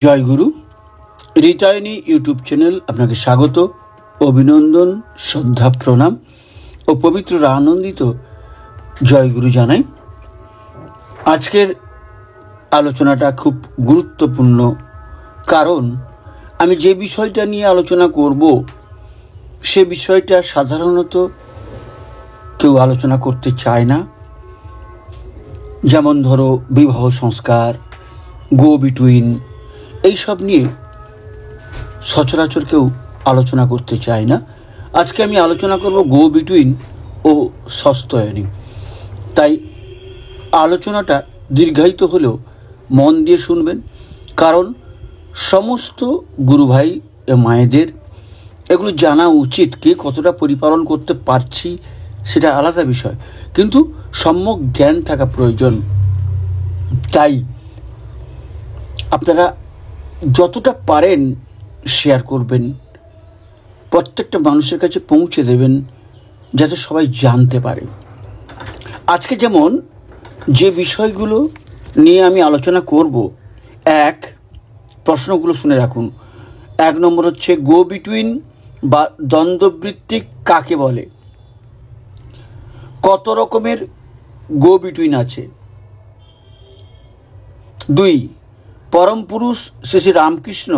জয় গুরু রিতায়নী YouTube channel আপনাকে স্বাগত, অভিনন্দন, শ্রদ্ধা, প্রণাম ও পবিত্র আনন্দিত জয় গুরু জানাই। আজকের আলোচনাটা খুব গুরুত্বপূর্ণ, কারণ আমি যে বিষয়টা নিয়ে আলোচনা করব সে বিষয়টা সাধারণত কেউ আলোচনা করতে চায় না। যেমন ধরো বিবাহ সংস্কার, গো বিটুইন, এইসব নিয়ে সচরাচর কেউ আলোচনা করতে চায় না। আজকে আমি আলোচনা করব গো বিটুইন ও সস্তয়নী। তাই আলোচনাটা দীর্ঘায়িত হলেও মন দিয়ে শুনবেন, কারণ সমস্ত গুরু ভাই মায়েদের এগুলো জানা উচিত। কে কতটা পরিপালন করতে পারছি সেটা আলাদা বিষয়, কিন্তু সম্যক জ্ঞান থাকা প্রয়োজন। তাই আপনারা যতটা পারেন শেয়ার করবেন, প্রত্যেকটা মানুষের কাছে পৌঁছে দেবেন, যাতে সবাই জানতে পারে। আজকে যেমন যে বিষয়গুলো নিয়ে আমি আলোচনা করব, এক, প্রশ্নগুলো শুনে রাখুন। 1 নম্বর হচ্ছে গো বিটুইন বা দ্বন্দ্ববৃত্তি কাকে বলে? কত রকমের গো বিটুইন আছে? 2, পরম পুরুষ শ্রী রামকৃষ্ণ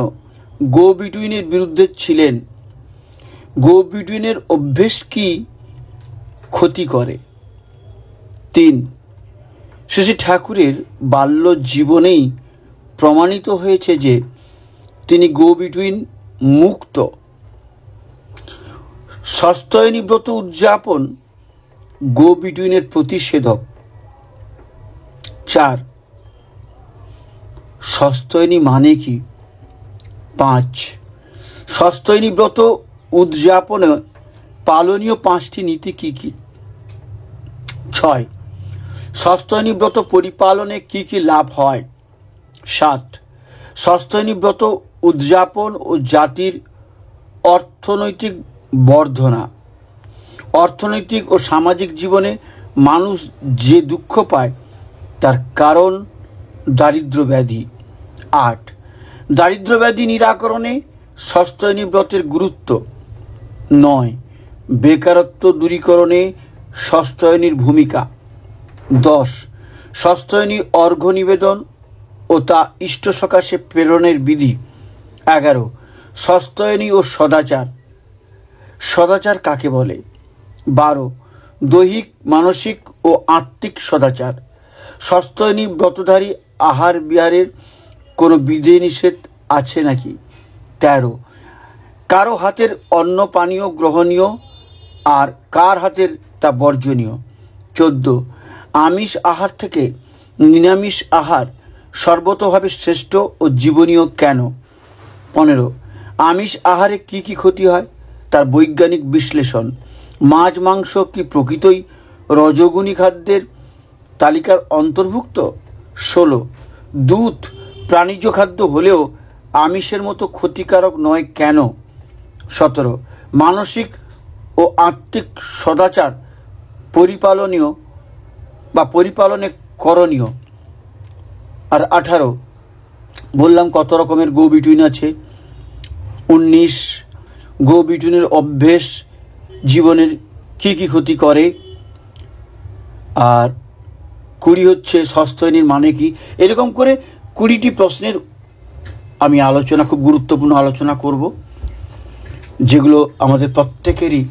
গো বিটুইনের বিরুদ্ধে ছিলেন। গো বিটুইনের অভ্যেস কি ক্ষতি করে? 3, শ্রী ঠাকুরের বাল্য জীবনেই প্রমাণিত হয়েছে যে তিনি গো বিটুইন মুক্ত। সস্তয়নী ব্রত উদযাপন গো বিটুইনের প্রতিষেধক। 4, সস্তয়নী মানে কি? 5, সস্তয়নী ব্রত উদযাপনে পালনীয় 5টি নীতি কি কি? 6, সস্তয়নী ব্রত পরিপালনে কি কি লাভ হয়? 7, সস্তয়নী ব্রত উদযাপন ও জাতির অর্থনৈতিক বর্ধনা। অর্থনৈতিক ও সামাজিক জীবনে মানুষ যে দুঃখ পায় তার কারণ দারিদ্র ব্যাধি। 8, দারিদ্র ব্যাধি নিরাকরণে সস্তয়নী ব্রতের গুরুত্ব। 9, বেকারত্ব দূরীকরণে সস্তয়নীর ভূমিকা। 10, সস্তয়নী অর্ঘ্য নিবেদন ও তা ইষ্ট সকাশে প্রেরণের বিধি। 11, সস্তয়নী ও সদাচার। সদাচার কাকে বলে? 12, দৈহিক, মানসিক ও আত্মিক সদাচার। সস্তয়নী ব্রতধারী আহার বিহারের কোনো বিধি নিষেধ আছে নাকি? 13, কারো হাতের অন্ন পানীয় গ্রহণীয় আর কার হাতের তা বর্জনীয়। 14, আমিষ আহার থেকে নিরামিষ আহার সর্বতোভাবে শ্রেষ্ঠ ও জীবনীয় কেন? 15, আমিষ আহারে কি কি ক্ষতি হয় তার বৈজ্ঞানিক বিশ্লেষণ। মাছ মাংস কি প্রকৃতই রজগুণী খাদ্যের তালিকার অন্তর্ভুক্ত? 16, দুধ প্রাণীজ খাদ্য হলেও আমিষের মতো ক্ষতিকারক নয় কেন? 17, মানসিক ও আত্মিক সদাচার পরিপালনীয় বা পরিপালনে করণীয়। আর 18, বললাম কত রকমের গো বিটুইন আছে। 19, গো বিটুইনের অভ্যেস জীবনের কি কি ক্ষতি করে। আর 20 হচ্ছে সস্তয়নীর মানে কি। এরকম করে 20টি প্রশ্নের আমি আলোচনা, খুব গুরুত্বপূর্ণ আলোচনা করব, যেগুলো আমাদের প্রত্যেকেরই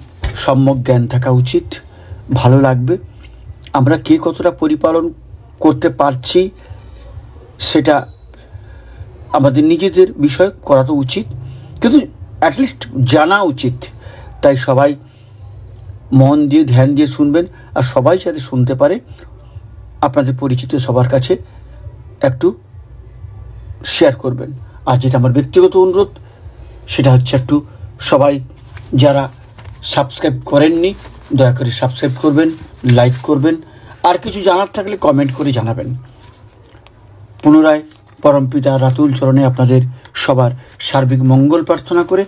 সম্যক জ্ঞান থাকা উচিত। ভালো লাগবে। আমরা কে কতটা পরিপালন করতে পারছি সেটা আমাদের নিজেদের বিষয়, করা তো উচিত, কিন্তু অ্যাটলিস্ট জানা উচিত। তাই সবাই মন দিয়ে ধ্যান দিয়ে শুনবেন, আর সবাই যাতে শুনতে পারে আপনাদের পরিচিত সবার কাছে একটু শেয়ার করবেন। আর যেটা আমার ব্যক্তিগত অনুরোধ সেটা হচ্ছে একটু সবাই যারা সাবস্ক্রাইব করেননি দয়া করে সাবস্ক্রাইব করবেন, লাইক করবেন, আর কিছু জানার থাকলে কমেন্ট করে জানাবেন। পুনরায় পরমপিতা রাতুল চরণে আপনাদের সবার সার্বিক মঙ্গল প্রার্থনা করে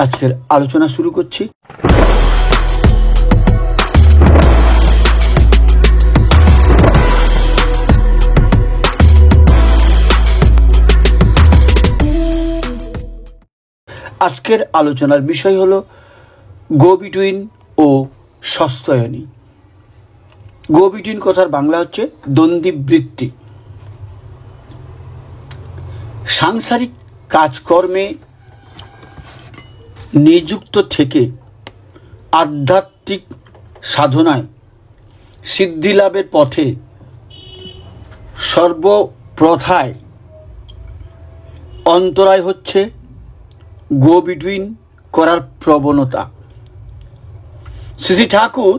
আজকের আলোচনা শুরু করছি। আজকের আলোচনার বিষয় হলো গো বিটুইন ও সস্তয়নী। গো বিটুইন কথার বাংলা হচ্ছে দ্বন্দ্বীবৃত্তি। সাংসারিক কাজকর্মে নিযুক্ত থেকে আধ্যাত্মিক সাধনায় সিদ্ধি লাভের পথে সর্বপ্রথায় অন্তরায় হচ্ছে গো বিটুইন করার প্রবণতা। শ্রী ঠাকুর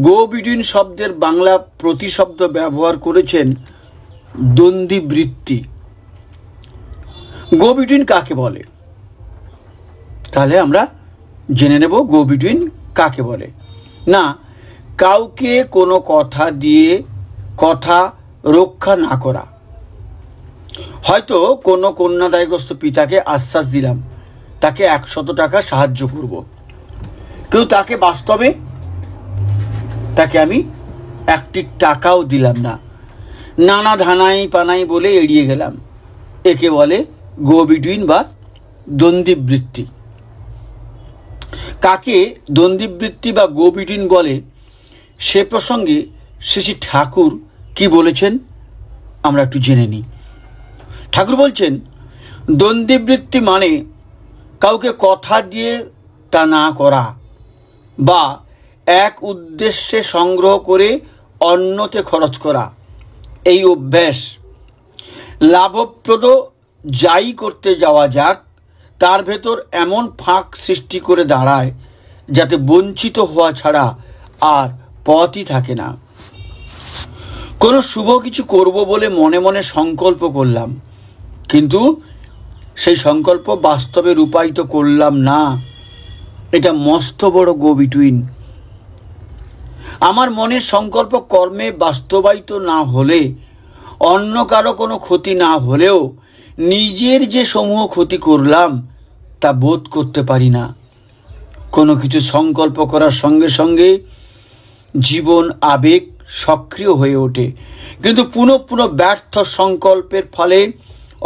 গো বিটুইন শব্দের বাংলা প্রতিশব্দ ব্যবহার করেছেন দ্বন্দ্বীবৃত্তি। গো বিটুইন কাকে বলে? তাহলে আমরা জেনে নেব গো বিটুইন কাকে বলে। না, কাউকে কোনো কথা দিয়ে কথা রক্ষা না করা। হয়তো কোনো কন্যাদায়গ্রস্ত পিতাকে আশ্বাস দিলাম তাকে 100 টাকা সাহায্য করব, কিন্তু তাকে বাস্তবে তাকে আমি 1 টাকাও দিলাম না, নানা ধানাই পানাই বলে এড়িয়ে গেলাম। একে বলে গো বিটুইন বা দ্বন্দ্বীবৃত্তি। কাকে দ্বন্দ্বীবৃত্তি বা গো বিটুইন বলে সে প্রসঙ্গে শ্রী ঠাকুর কি বলেছেন আমরা একটু জেনে নিই। ঠাকুর বলছেন, দ্বন্দ্বীবৃত্তি মানে কাউকে কথা দিয়ে তা না করা বা এক উদ্দেশ্যে সংগ্রহ করে অন্যতে খরচ করা। এই অভ্যাস লাভপ্রদ যাই করতে যাওয়া যাক তার ভেতর এমন ফাঁক সৃষ্টি করে দাঁড়ায় যাতে বঞ্চিত হওয়া ছাড়া আর পথই থাকে না। কোনো শুভ কিছু করব বলে মনে মনে সংকল্প করলাম, কিন্তু সেই সংকল্প বাস্তবে রূপায়িত করলাম না। এটা মস্ত বড় গো বিটুইন। আমার মনের সংকল্প কর্মে বাস্তবায়িত না হলে, অন্য কারো কোনো ক্ষতি না হলেও নিজের যে সমূহ ক্ষতি করলাম তা বোধ করতে পারি না। কোনো কিছু সংকল্প করার সঙ্গে সঙ্গে জীবন আবেগ সক্রিয় হয়ে ওঠে, কিন্তু পুনঃ পুনঃ ব্যর্থ সংকল্পের ফলে,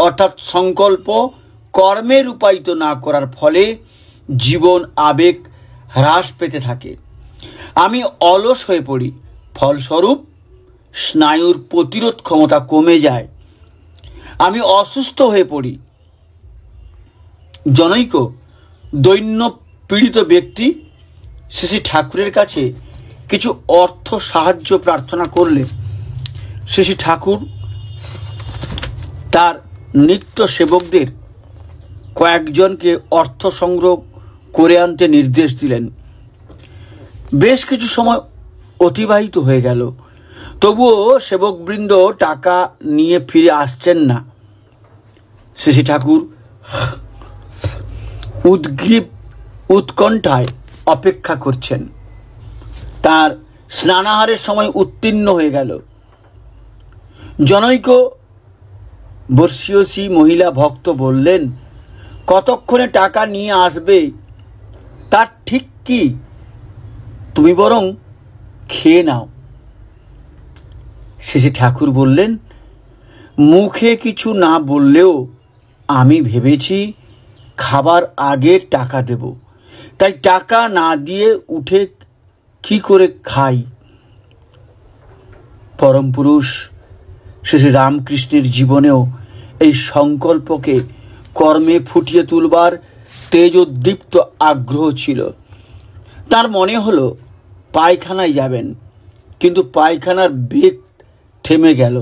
অর্থাৎ সংকল্প কর্মে রূপায়িত না করার ফলে জীবন আবেগ হ্রাস পেতে থাকে। আমি অলস হয়ে পড়ি, ফলস্বরূপ স্নায়ুর প্রতিরোধ ক্ষমতা কমে যায়। আমি অসুস্থ হয়ে পড়ি। জনৈক দৈন্য পীড়িত ব্যক্তি শ্রী ঠাকুরের কাছে কিছু অর্থ সাহায্য প্রার্থনা করলে শ্রী ঠাকুর তার নিত্য সেবকদের কয়েকজনকে অর্থ সংগ্রহ করে আনতে নির্দেশ দিলেন। বেশ কিছু সময় অতিবাহিত হয়ে গেল, তবুও সেবকবৃন্দ টাকা নিয়ে ফিরে আসছেন না। শ্রী ঠাকুর উদ্গ্রীব উৎকণ্ঠায় অপেক্ষা করছেন। তার স্নানাহারের সময় উত্তীর্ণ হয়ে গেল। জনৈক বর্ষীয়সী মহিলা ভক্ত বললেন, কতক্ষণে টাকা নিয়ে আসবে তার ঠিক কি, তুমি বরং খেয়ে নাও। শ্রী ঠাকুর বললেন, মুখে কিছু না বললেও আমি ভেবেছি খাবার আগে টাকা দেব, তাই টাকা না দিয়ে উঠে কি করে খাই। পরম পুরুষ শ্রী রামকৃষ্ণের জীবনেও এই সংকল্পকে কর্মে ফুটিয়ে তুলবার তেজোদ্দীপ্ত আগ্রহ ছিল। তার মনে হলো পায়খানায় যাবেন, কিন্তু পায়খানার বেগ থেমে গেল।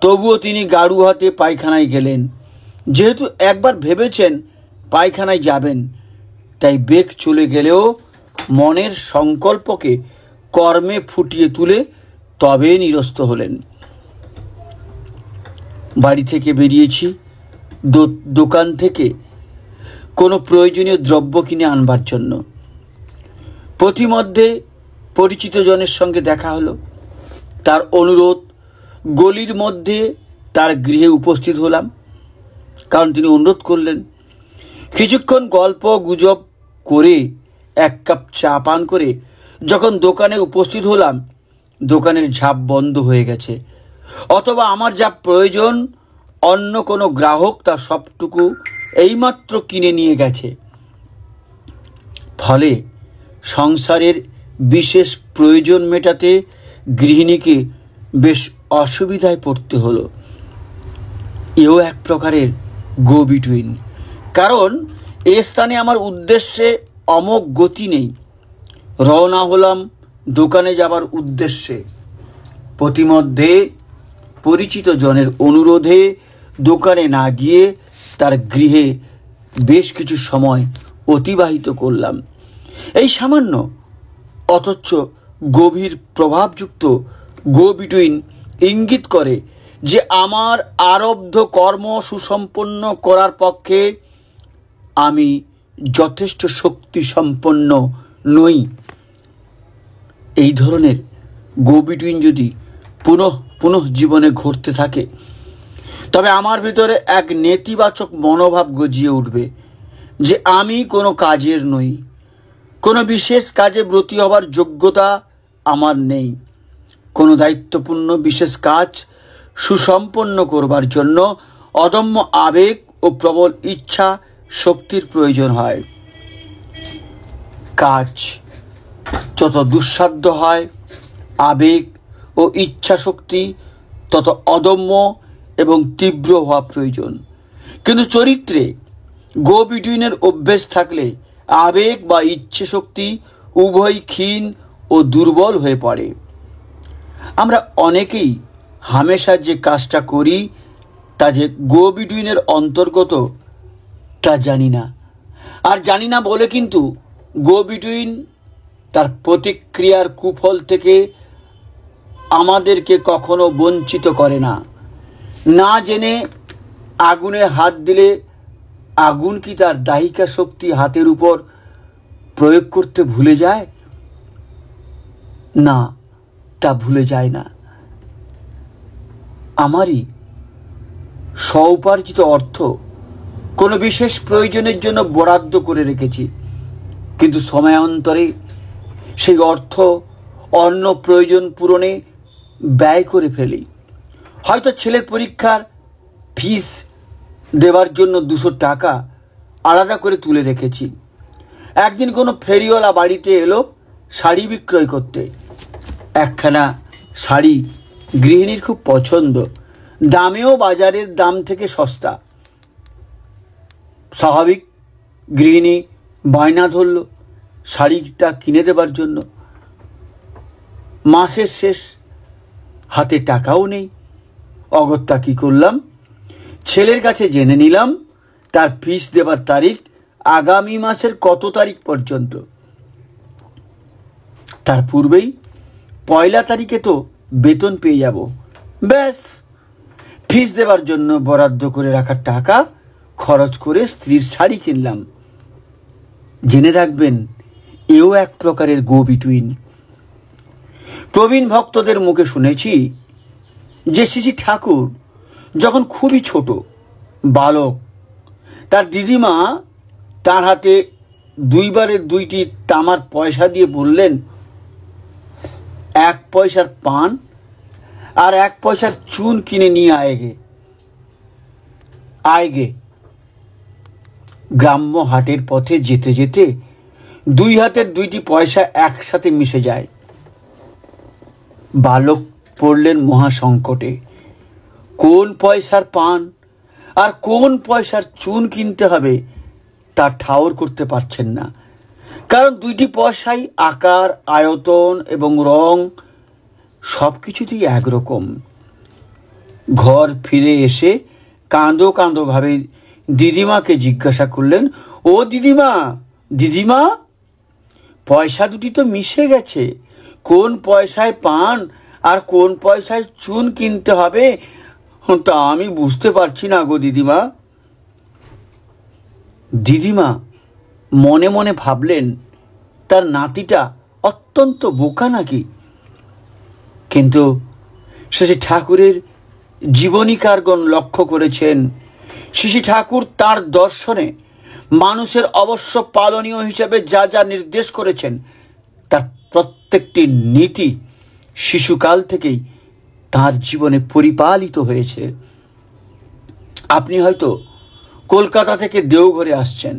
তবুও তিনি গাড়ু হাতে পায়খানায় গেলেন। যেহেতু একবার ভেবেছেন পায়খানায় যাবেন, তাই বেগ চলে গেলেও মনের সংকল্পকে কর্মে ফুটিয়ে তুলে তবে নিরস্ত হলেন। বাড়ি থেকে বেরিয়েছি দোকান থেকে কোনো প্রয়োজনীয় দ্রব্য কিনে আনবার জন্য। পথিমধ্যে পরিচিত জনের সঙ্গে দেখা হলো। তার অনুরোধ গলির মধ্যে তার গৃহে উপস্থিত হলাম, কারণ তিনি অনুরোধ করলেন। কিছুক্ষণ গল্প গুজব করে 1 কাপ চা পান করে যখন দোকানে উপস্থিত হলাম, দোকানের ঝাঁপ বন্ধ হয়ে গেছে, অথবা আমার যা প্রয়োজন অন্য কোনো গ্রাহক তা সবটুকু এইমাত্র কিনে নিয়ে গেছে। ফলে সংসারের বিশেষ প্রয়োজন মেটাতে গৃহিণীকে বেশ অসুবিধায় পড়তে হলো। এও এক প্রকারের গো বিটুইন, কারণ এ স্থানে আমার উদ্দেশ্যে অমোঘ গতি নেই। রওনা হলাম দোকানে যাবার উদ্দেশ্যে। প্রতিমধ্যে পরিচিত জনের অনুরোধে দোকানে না গিয়ে তার গৃহে বেশ কিছু সময় অতিবাহিত করলাম। এই সামান্য অথচ গভীর প্রভাবযুক্ত গো বিটুইন ইঙ্গিত করে যে আমার আরব্ধ কর্ম সুসম্পন্ন করার পক্ষে আমি যথেষ্ট শক্তি সম্পন্ন নই। এই ধরনের গো বিটুইন যদি পুনঃ জীবনে ঘটতে থাকে, তবে আমার ভিতরে এক নেতিবাচক মনোভাব গজিয়ে উঠবে যে আমি কোনো কাজের নই, কোনো বিশেষ কাজে ব্রতী হবার যোগ্যতা আমার নেই। কোনো দায়িত্বপূর্ণ বিশেষ কাজ সুসম্পন্ন করবার জন্য অদম্য আবেগ ও প্রবল ইচ্ছা শক্তির প্রয়োজন হয়। কাজ যত দুঃসাধ্য হয়, আবেগ ও ইচ্ছা শক্তি তত অদম্য এবং তীব্র হওয়া প্রয়োজন। কিন্তু চরিত্রে গো বিটুইনের অভ্যেস থাকলে আবেগ বা ইচ্ছে শক্তি উভয় ক্ষীণ ও দুর্বল হয়ে পড়ে। আমরা অনেকেই হামেশা যে কাজটা করি তা যে গো বিটুইনের অন্তর্গত তা জানি না, আর জানি না বলে কিন্তু গো বিটুইন তার প্রতিক্রিয়ার কুফল থেকে আমাদেরকে কখনো বঞ্চিত করে না। না জেনে আগুনে হাত দিলে আগুন কি তার দাহিকা শক্তি হাতের উপর প্রয়োগ করতে ভুলে যায়? না, তা ভুলে যায় না। আমারই স্বউপার্জিত অর্থ কোনো বিশেষ প্রয়োজনের জন্য বরাদ্দ করে রেখেছি, কিন্তু সময়ান্তরে সেই অর্থ অন্য প্রয়োজন পূরণে ব্যয় করে ফেলি। হয়তো ছেলের পরীক্ষার ফিস দেওয়ার জন্য 200 টাকা আলাদা করে তুলে রেখেছি। একদিন কোনো ফেরিওয়ালা বাড়িতে এলো শাড়ি বিক্রয় করতে। একখানা শাড়ি গৃহিণীর খুব পছন্দ, দামেও বাজারের দাম থেকে সস্তা। স্বাভাবিক গৃহিণী বায়না ধরল শাড়িটা কিনে দেবার জন্য। মাসের শেষ, হাতে টাকাও নেই। অগত্যা কি করলাম, ছেলের কাছে জেনে নিলাম তার ফিস দেবার তারিখ আগামী মাসের কত তারিখ পর্যন্ত। তার পূর্বেই 1 তারিখে তো বেতন পেয়ে যাব। ব্যাস, ফিস দেবার জন্য বরাদ্দ করে রাখা টাকা খরচ করে স্ত্রীর শাড়ি কিনলাম। জেনে রাখবেন, এও এক প্রকারের গো বিটুইন। প্রবীণ ভক্তদের মুখে শুনেছি যে শ্রী ঠাকুর যখন খুবই ছোট বালক, তার দিদিমা তার হাতে 2টি তামার পয়সা দিয়ে বললেন, 1 পয়সার পান আর 1 পয়সার চুন কিনে নিয়ে আয়গে। গ্রাম্য হাটের পথে যেতে যেতে 2 হাতের 2টি পয়সা একসাথে মিশে যায়। বালক পড়লেন মহাসংকটে। কোন পয়সার পান আর কোন পয়সার চুন কিনতে হবে তা ঠাউর করতে পারছেন না, কারণ 2টি পয়সাই আকার, আয়তন এবং রং সব কিছুতেই একরকম। ঘর ফিরে এসে কাঁদো ভাবে দিদিমাকে জিজ্ঞাসা করলেন, ও দিদিমা, পয়সা 2টি তো মিশে গেছে, কোন পয়সায় পান আর কোন পয়সায় চুন কিনতে হবে তা আমি বুঝতে পারছি না গো দিদিমা। দিদিমা মনে মনে ভাবলেন তার নাতিটা অত্যন্ত বোকা নাকি, কিন্তু শ্রী ঠাকুরের জীবনীকারগণ লক্ষ্য করেছেন শ্রী ঠাকুর তাঁর দর্শনে মানুষের অবশ্য পালনীয় হিসেবে যা যা নির্দেশ করেছেন তার প্রত্যেকটি নীতি শিশুকাল থেকেই তার জীবনে পরিপালিত হয়েছে। আপনি হয়তো কলকাতা থেকে দেওঘরে আসছেন।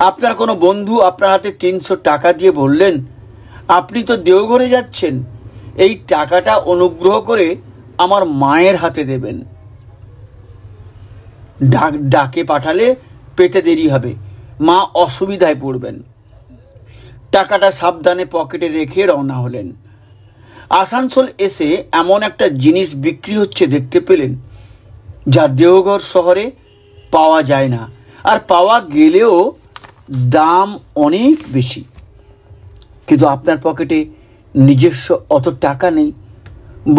আপনার কোনো বন্ধু আপনার হাতে 300 টাকা দিয়ে বললেন, আপনি তো দেওঘরে যাচ্ছেন, এই টাকাটা অনুগ্রহ করে আমার মায়ের হাতে দেবেন। ডাকে পাঠালে পেতে দেরি হবে, মা অসুবিধায় পড়বেন। টাকাটা সাবধানে পকেটে রেখে রওনা হলেন। আসানসোল এসে এমন একটা জিনিস বিক্রি হচ্ছে দেখতে পেলেন, যা দেওঘর শহরে পাওয়া যায় না, আর পাওয়া গেলেও দাম অনেক বেশি। কিন্তু আপনার পকেটে নিজস্ব অত টাকা নেই,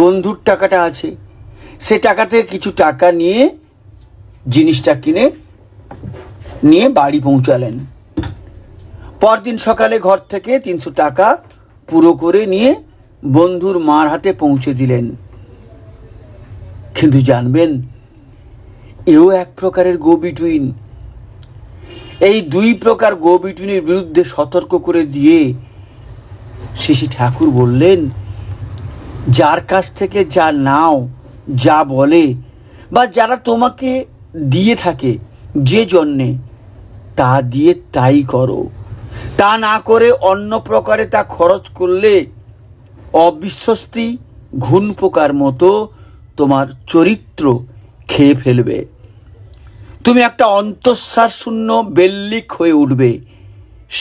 বন্ধুর টাকাটা আছে। সে টাকা থেকে কিছু টাকা নিয়ে জিনিসটা কিনে নিয়ে বাড়ি পৌঁছালেন। পরদিন সকালে ঘর থেকে 300 টাকা পুরো করে নিয়ে বন্ধুর মার হাতে পৌঁছে দিলেন। কিন্তু জানবেন, এও এক প্রকারের গো বিটুইন। এই 2 প্রকার গো বিটুইনের বিরুদ্ধে সতর্ক করে দিয়ে শ্রী ঠাকুর বললেন, যার কাছ থেকে যা নাও, যা বলে বা যারা তোমাকে দিয়ে থাকে যে জন্যে, তা দিয়ে তাই করো। তা না করে অন্য প্রকারে তা খরচ করলে অবিশ্বস্তি ঘুণ পোকার মতো তোমার চরিত্র খেয়ে ফেলবে। তুমি একটা অন্তঃসার শূন্য বেল্লিক হয়ে উঠবে।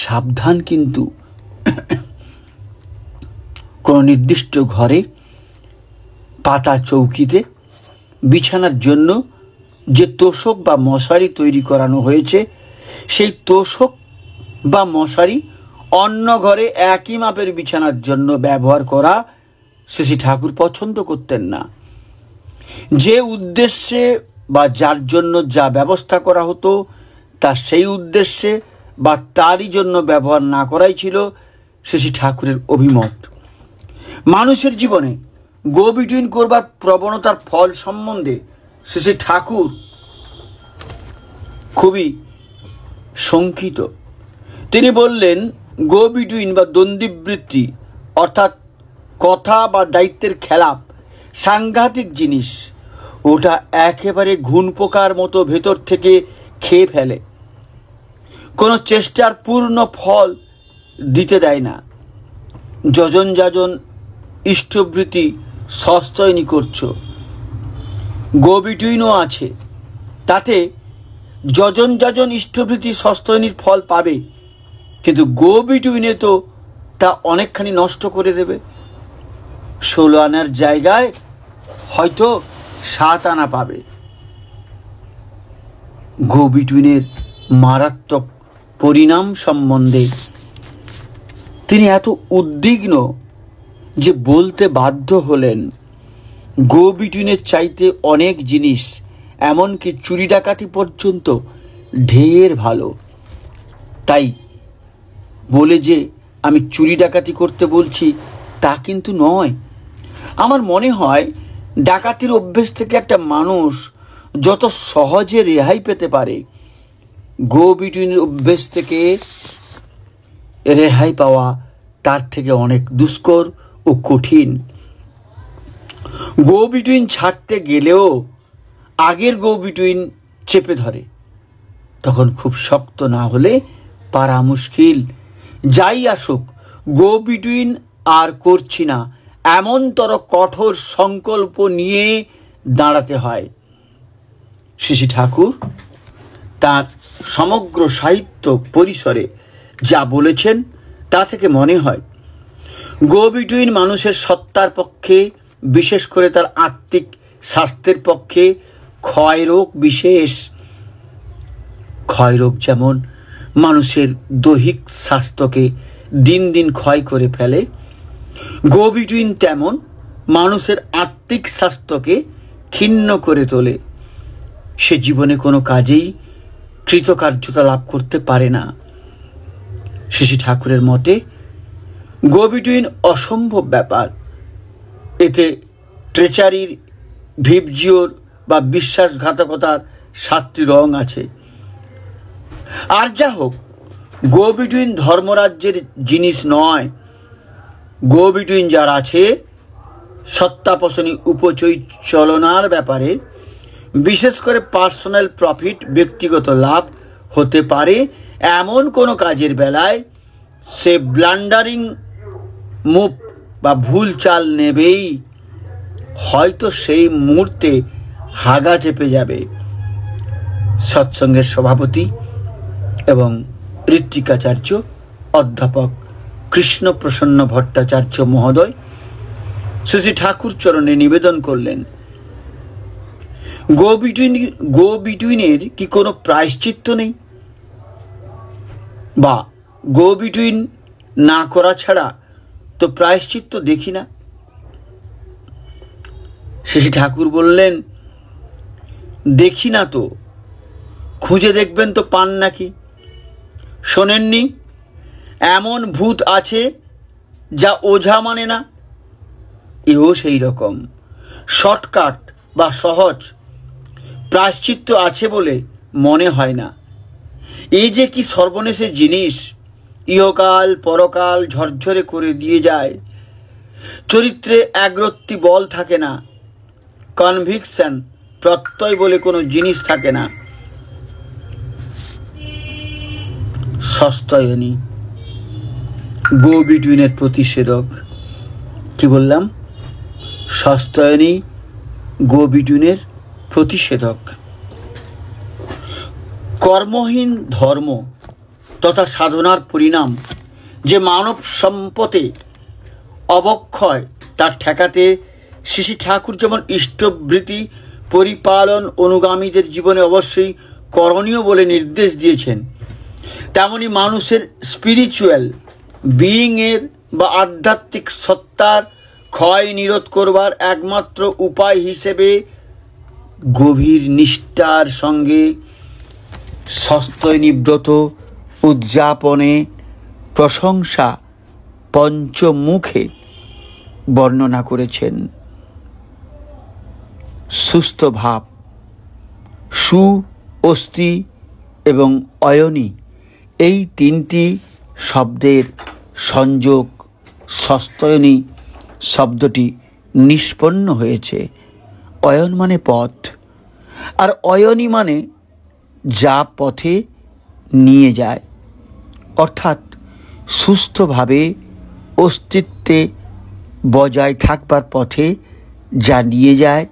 সাবধান। কিন্তু কোনো নির্দিষ্ট ঘরে পাতা চৌকিতে বিছানার জন্য যে তোষক বা মশারি তৈরি করানো হয়েছে, সেই তোষক বা মশারি অন্য ঘরে একই মাপের বিছানার জন্য ব্যবহার করা শ্রী ঠাকুর পছন্দ করতেন না। যে উদ্দেশ্যে বা যার জন্য যা ব্যবস্থা করা হতো, তা সেই উদ্দেশ্যে বা তারই জন্য ব্যবহার না করাই ছিল শ্রী ঠাকুরের অভিমত। মানুষের জীবনে গো বিটুইন করবার প্রবণতার ফল সম্বন্ধে শ্রী ঠাকুর খুবই শঙ্কিত। তিনি বললেন, গো বিটুইন বা দ্বন্দ্ববৃত্তি অর্থাৎ কথা বা দায়িত্বের খেলাপ সাংঘাতিক জিনিস। ওটা একেবারে ঘুণ পোকার মতো ভেতর থেকে খেয়ে ফেলে, কোনো চেষ্টার পূর্ণ ফল দিতে দেয় না। যজন যাজন ইষ্টবৃত্তি সস্তয়নি করছো, গো বিটুইনও আছে, তাতে যজন যাজন ইষ্টবৃত্তি সস্তয়নির ফল পাবে, কিন্তু গো বিটুইনে তো তা অনেকখানি নষ্ট করে দেবে। 16 আনার জায়গায় হয়তো 7 আনা পাবে। গো বিটুইনের মারাত্মক পরিণাম সম্বন্ধে তিনি এত উদ্বিগ্ন যে বলতে বাধ্য হলেন, গো বিটুইনের চাইতে অনেক জিনিস, এমনকি চুরি ডাকাতি পর্যন্ত ঢের ভালো। তাই বলে যে আমি চুরি ডাকাতি করতে বলছি তা কিন্তু নয়। আমার মনে হয় ডাকাতির অভ্যেস থেকে একটা মানুষ যত সহজে রেহাই পেতে পারে, গো বিটুইনের অভ্যেস থেকে রেহাই পাওয়া তার থেকে অনেক দুষ্কর ও কঠিন। গো বিটুইন ছাড়তে গেলেও আগের গো বিটুইন চেপে ধরে, তখন খুব শক্ত না হলে পারা মুশকিল। যাই আসুক, গো বিটুইন আর করছি না এমনতর কঠোর সংকল্প নিয়ে দাঁড়াতে হয়। শ্রী ঠাকুর তার সমগ্র সাহিত্য পরিসরে যা বলেছেন তা থেকে মনে হয় গো বিটুইন মানুষের সত্তার পক্ষে, বিশেষ করে তার আত্মিক স্বাস্থ্যের পক্ষে ক্ষয়রোগ বিশেষ। ক্ষয়রোগ যেমন মানুষের দৈহিক স্বাস্থ্যকে দিন দিন ক্ষয় করে ফেলে, গো বিটুইন তেমন মানুষের আত্মিক স্বাস্থ্যকে ক্ষীণ করে তোলে। সে জীবনে কোনো কাজেই কৃতকার্যতা লাভ করতে পারে না। শ্রী ঠাকুরের মতে গো বিটুইন অসম্ভব ব্যাপার। এতে ট্রেচারির, ভিপজিওর বা বিশ্বাসঘাতকতার 7টি রং আছে। আর যা হোক, গো বিটুইন ধর্মরাজ্যের জিনিস নয়। গো বিটুইন যার আছে সত্তাপোষণী উপচয় চলনার ব্যাপারে বিশেষ করে পার্সোনাল প্রফিট, ব্যক্তিগত লাভ হতে পারে এমন কোনো কাজের বেলায় সে ব্লান্ডারিং মুভ বা ভুল চাল নেবেই। হয়তো সেই মুহূর্তে হাগা চেপে যাবে। সৎসঙ্গের সভাপতি এবং ঋত্বিকাচার্য অধ্যাপক কৃষ্ণপ্রসন্ন ভট্টাচার্য মহোদয় শ্রী শ্রী ঠাকুর চরণে নিবেদন করলেন, গো বিটুইনের কি কোনো প্রায়শ্চিত্ত নেই? বা গো বিটুইন না করা ছাড়া তো প্রায়শ্চিত্ত দেখি না। শ্রী ঠাকুর বললেন, দেখি না তো, খুঁজে দেখবেন তো পান নাকি? শোনেননি এমন ভূত আছে যা ওঝা মানে না? এও সেই রকম। শর্টকাট বা সহজ প্রায়শ্চিত্ত আছে বলে মনে হয় না। এই যে কি সর্বনেশের জিনিস, ইহকাল পরকাল ঝরঝরে করে দিয়ে যায়। চরিত্রে একরত্তি বল থাকে না, কনভিকশন প্রত্যয় বলে কোনো জিনিস থাকে না। সস্তয়নী গো বিটুইনের প্রতিষেধক। কি বললাম? সস্তয়নী গো বিটুইনের প্রতিষেধক। কর্মহীন ধর্ম তথা সাধনার পরিণাম যে মানব সম্পদে অবক্ষয়, তার ঠেকাতে শ্রী ঠাকুর যেমন ইষ্টবৃত্তি পরিপালন অনুগামীদের জীবনে অবশ্যই করণীয় বলে নির্দেশ দিয়েছেন, তেমনি মানুষের স্পিরিচুয়াল বিইংয়ের বা আধ্যাত্মিক সত্তার ক্ষয় নিরোধ করবার একমাত্র উপায় হিসেবে গভীর নিষ্ঠার সঙ্গে সস্তয়নী ব্রত উদযাপনে প্রশংসা পঞ্চমুখে বর্ণনা করেছেন। সুস্থ ভাব, সু, অস্থি এবং অয়নী, এই তিনটি শব্দের সংযোগ সস্তয়নী শব্দটি নিষ্পন্ন হয়েছে। অয়ন মানে পথ, আর অয়নী মানে যা পথে নিয়ে যায়, অর্থাৎ সুস্থভাবে অস্তিত্বে বজায় থাকবার পথে যা নিয়ে যায়,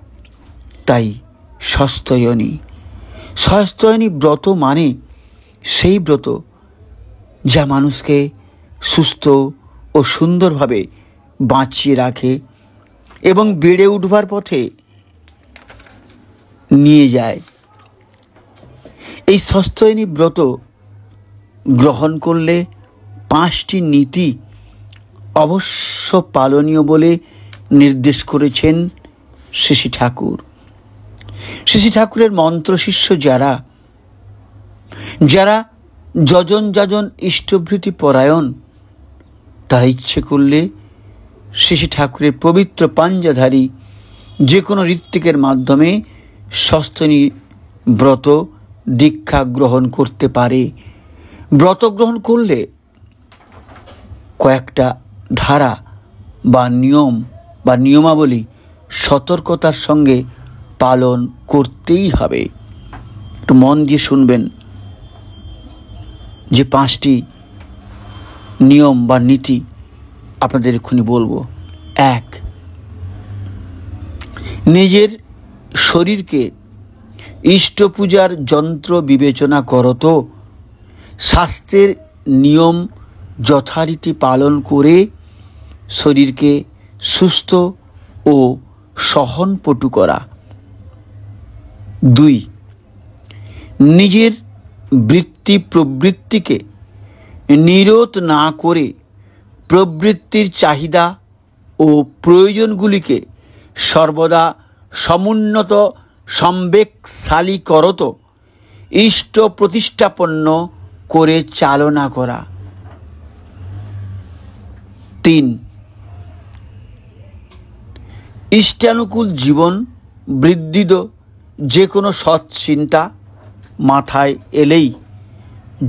তাই সস্তয়নী। সস্তয়নী ব্রত মানে সেই ব্রত যা মানুষকে সুস্থ ও সুন্দরভাবে বাঁচিয়ে রাখে এবং বেড়ে উঠবার পথে নিয়ে যায়। এই সস্তয়নী ব্রত গ্রহণ করলে 5টি নীতি অবশ্য পালনীয় বলে নির্দেশ করেছেন শ্রী ঠাকুর। শ্রী ঠাকুরের মন্ত্র শিষ্য যারা যারা যজন যাজন ইষ্টভৃতি পরায়ণ, তারা ইচ্ছে করলে শ্রী ঠাকুরের পবিত্র পাঞ্জাধারী যে কোনো ঋত্বিকের মাধ্যমে সস্তয়নী ব্রত দীক্ষা গ্রহণ করতে পারে। ব্রত গ্রহণ করলে কয়েকটা ধারা বা নিয়ম বা নিয়মাবলী সতর্কতার সঙ্গে পালন করতেই হবে। একটু মন দিয়ে শুনবেন যে 5টি নিয়ম বা নীতি আপনাদের এক্ষুনি বলবো। 1, নিজের শরীরকে ইষ্ট পূজার যন্ত্র বিবেচনা করত শাস্ত্রের নিয়ম যথারীতি পালন করে শরীরকে সুস্থ ও সহনপটু করা। 2, নিজের বৃত্তি প্রবৃত্তিকে নিরোধ না করে প্রবৃত্তির চাহিদা ও প্রয়োজনগুলিকে সর্বদা সমুন্নত সম্বেকশালী করত ইষ্ট প্রতিষ্ঠাপন্ন করে চালনা করা। 3, ইষ্টানুকূল জীবন বৃদ্ধিদ যে কোনো সৎ চিন্তা মাথায় এলেই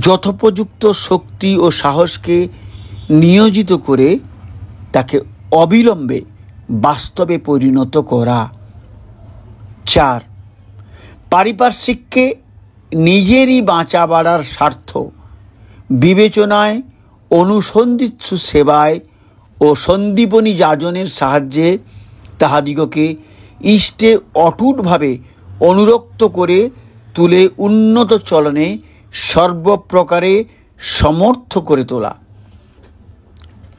যথোপযুক্ত শক্তি ও সাহসকে নিয়োজিত করে তাকে অবিলম্বে বাস্তবে পরিণত করা। 4, পারিপার্শ্বিককে নিজেরই বাঁচা বাড়ার স্বার্থ বিবেচনায় অনুসন্ধিৎসু সেবায় ও সন্দীপনী যাজনের সাহায্যে তাহাদিগকে ইষ্টে অটুটভাবে অনুরক্ত করে তুলে উন্নত চলনে সর্বপ্রকারে সমর্থ করে তোলা।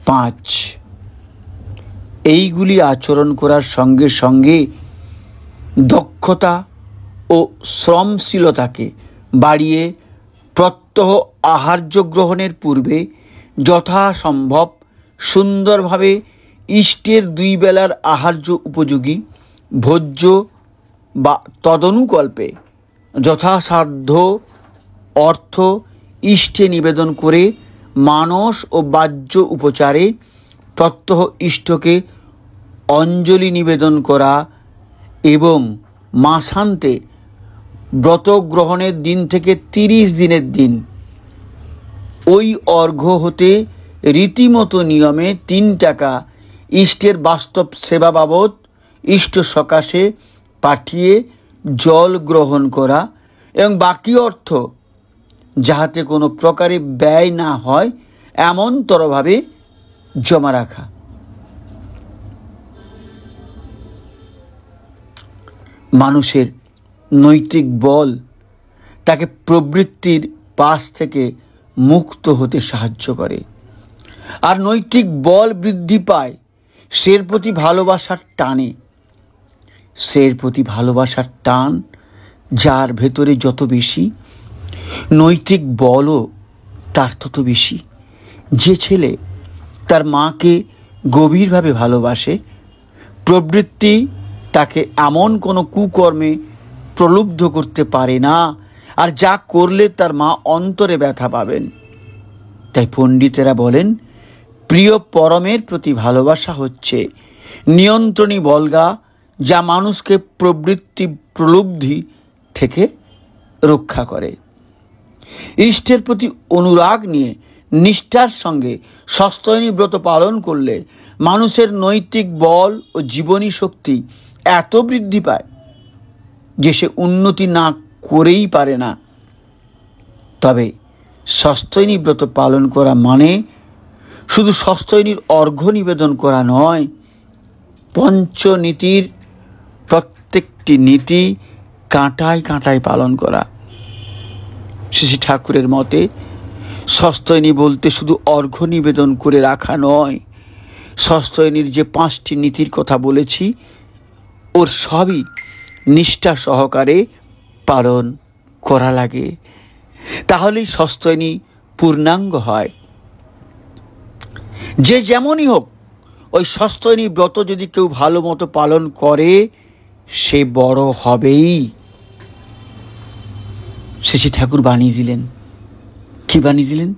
5. এইগুলি আচরণ করার সঙ্গে সঙ্গে দক্ষতা ও শ্রমশীলতাকে বাড়িয়ে প্রত্যহ আহার্য গ্রহণের পূর্বে যথাসম্ভব সুন্দরভাবে ইষ্টের 2 বেলার আহার্য উপযোগী ভোজ্য বা তদনুকল্পে যথাসাধ্য অর্থ ইষ্টে নিবেদন করে মানস ও বাহ্য উপচারে প্রত্যহ ইষ্টকে অঞ্জলি নিবেদন করা এবং মাসান্তে ব্রত গ্রহণের দিন থেকে 30 দিনের দিন ওই অর্ঘ্য হতে রীতিমতো নিয়মে 3 টাকা ইষ্টের বাস্তব সেবা বাবদ ইষ্ট সকাশে পাঠিয়ে জল গ্রহণ করা এবং বাকি অর্থ যাহাতে কোনো প্রকারে ব্যয় না হয় এমনতরভাবে জমা রাখা। মানুষের নৈতিক বল তাকে প্রবৃত্তির পাশ থেকে মুক্ত হতে সাহায্য করে, আর নৈতিক বল বৃদ্ধি পায় সের প্রতি ভালোবাসার টানে। সের প্রতি ভালোবাসার টান যার ভেতরে যত বেশি, নৈতিক বলও তার তত বেশি। যে ছেলে তার মাকে গভীরভাবে ভালোবাসে, প্রবৃত্তি তাকে এমন কোনো কুকর্মে প্রলুব্ধ করতে পারে না, আর যা করলে তার মা অন্তরে ব্যথা পাবেন। তাই পণ্ডিতেরা বলেন, প্রিয় পরমের প্রতি ভালোবাসা হচ্ছে নিয়ন্ত্রণী বলগা, যা মানুষকে প্রবৃত্তি প্রলুব্ধি থেকে রক্ষা করে। ইষ্টের প্রতি অনুরাগ নিয়ে নিষ্ঠার সঙ্গে সস্তয়নী ব্রত পালন করলে মানুষের নৈতিক বল ও জীবনী শক্তি এত বৃদ্ধি পায় যে সে উন্নতি না করেই পারে না। তবে সস্তয়নী ব্রত পালন করা মানে শুধু সস্তয়নীর অর্ঘ্য নিবেদন করা নয়, পঞ্চনীতির প্রত্যেকটি নীতি কাঁটায় কাঁটায় পালন করা। শ্রী ঠাকুরের মতে সস্তয়নী বলতে শুধু অর্ঘ্য নিবেদন করে রাখা নয়, সস্তয়নীর যে 5টি নীতির কথা বলেছি ওর সবই নিষ্ঠা সহকারে পালন করা লাগে, তাহলেই সস্তয়নী পূর্ণাঙ্গ হয়। যে যেমনই হোক, ওই সস্তয়নী ব্রত যদি কেউ ভালো মতো পালন করে সে বড় হবেই। শ্রী ঠাকুর বানিয়ে দিলেন। কি বানিয়ে দিলেন?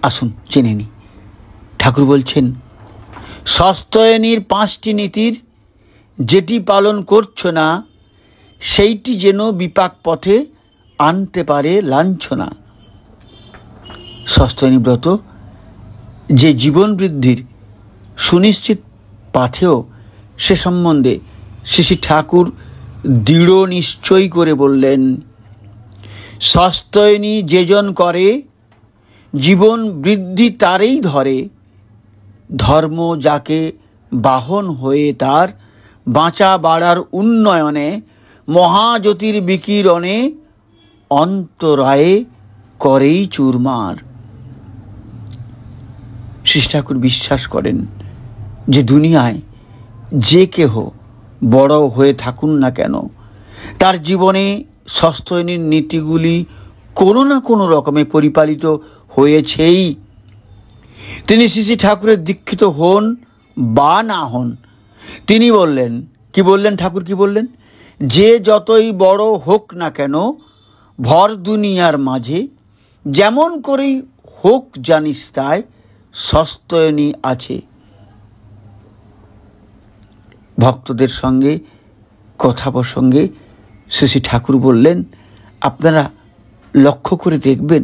আসুন জেনে নি। ঠাকুর বলছেন, সস্তয়নীর 5টি নীতির যেটি পালন করছো না সেইটি যেন বিপাক পথে আনতে পারে লাঞ্ছনা। সস্তয়নী ব্রত যে জীবন বৃদ্ধির সুনিশ্চিত পাথেয়, সে সম্বন্ধে শ্রী ঠাকুর দৃঢ় নিশ্চয় করে বললেন, সস্তয়নী যেজন করে জীবন বৃদ্ধি তারেই ধরে, ধর্ম যাকে বাহন হয়ে তার বাঁচা বাড়ার উন্নয়নে মহাজ্যোতির বিকিরণে অন্তরায়ে করেই চুরমার। শ্রী ঠাকুর বিশ্বাস করেন যে দুনিয়ায় যে কেহ বড় হয়ে থাকুন না কেন, তার জীবনে সস্তয়নীর নীতিগুলি কোনো না কোনো রকমে পরিপালিত হয়েছেই। তিনি শ্রী ঠাকুরের দীক্ষিত হন বা না হন, তিনি বললেন, কি বললেন ঠাকুর, কি বললেন? যে যতই বড় হোক না কেন ভর দুনিয়ার মাঝে, যেমন করেই হোক জানিস তাই সস্তয়নী আছে। ভক্তদের সঙ্গে কথা প্রসঙ্গে শ্রী ঠাকুর বললেন, আপনারা লক্ষ্য করে দেখবেন,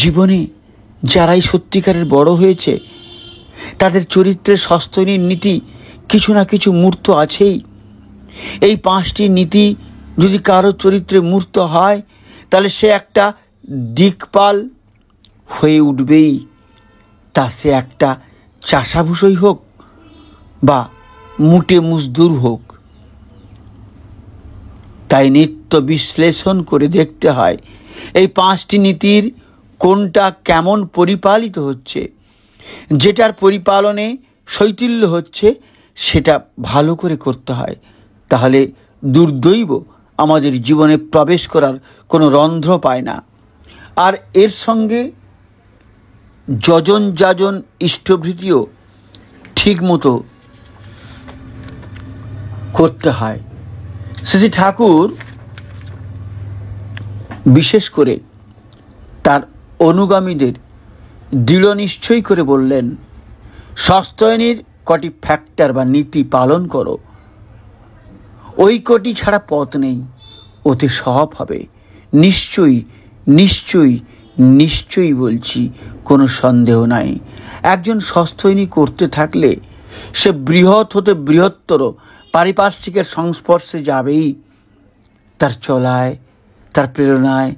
জীবনে যারাই সত্যিকারের বড় হয়েছে তাদের চরিত্রের সস্তয়নীর নীতি কিছু না কিছু মূর্ত আছেই। এই 5টি নীতি যদি কারো চরিত্রে মূর্ত হয় তাহলে সে একটা দিকপাল হয়ে উঠবেই, তা সে একটা চাষাভুষই হোক বা মুটে মজদুর হোক। তাই নিত্য বিশ্লেষণ করে দেখতে হয় এই 5টি নীতির কোনটা কেমন পরিপালিত হচ্ছে। যেটার পরিপালনে শৈথিল্য হচ্ছে সেটা ভালো করে করতে হয়, তাহলে দুর্দৈব আমাদের জীবনে প্রবেশ করার কোনো রন্ধ্র পায় না। আর এর সঙ্গে যজন যাজন ইষ্টভৃতিও ঠিক মতো করতে হয়। শ্রী ঠাকুর বিশেষ করে তার অনুগামীদের দৃঢ় নিশ্চয় করে বললেন, সস্তায়নীর কটি ফ্যাক্টর বা নীতি পালন করো, ওই কটি ছাড়া পথ নেই, ওতে সব হবে। নিশ্চয়ই নিশ্চয়ই নিশ্চয়ই বলছি, কোনো সন্দেহ নাই। একজন সস্তায়নী করতে থাকলে সে বৃহৎ হতে বৃহত্তর পারিপার্শ্বিকের সংস্পর্শে যাবেই। তার চলায়, তার প্রেরণায়,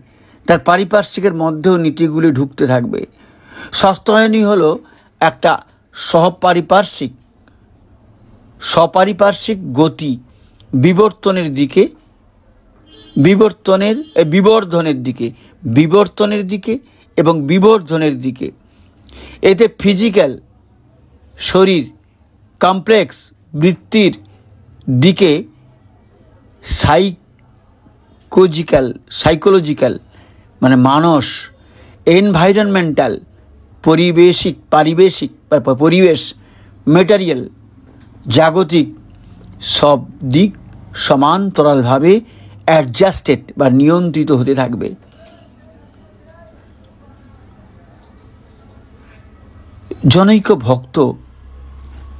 তার পারিপার্শ্বিকের মধ্যেও নীতিগুলি ঢুকতে থাকবে। সস্তায়নী হলো একটা সপারিপার্শ্বিক গতি বিবর্তনের দিকে এবং বিবর্ধনের দিকে। এতে ফিজিক্যাল শরীর, কমপ্লেক্স বৃত্তির দিকে সাইকোলজিক্যাল মানে মানস, এনভায়রনমেন্টাল পরিবেশ, মেটারিয়াল জাগতিক সব দিক সমান্তরালভাবে অ্যাডজাস্টেড বা নিয়ন্ত্রিত হতে থাকবে। জনৈক ভক্ত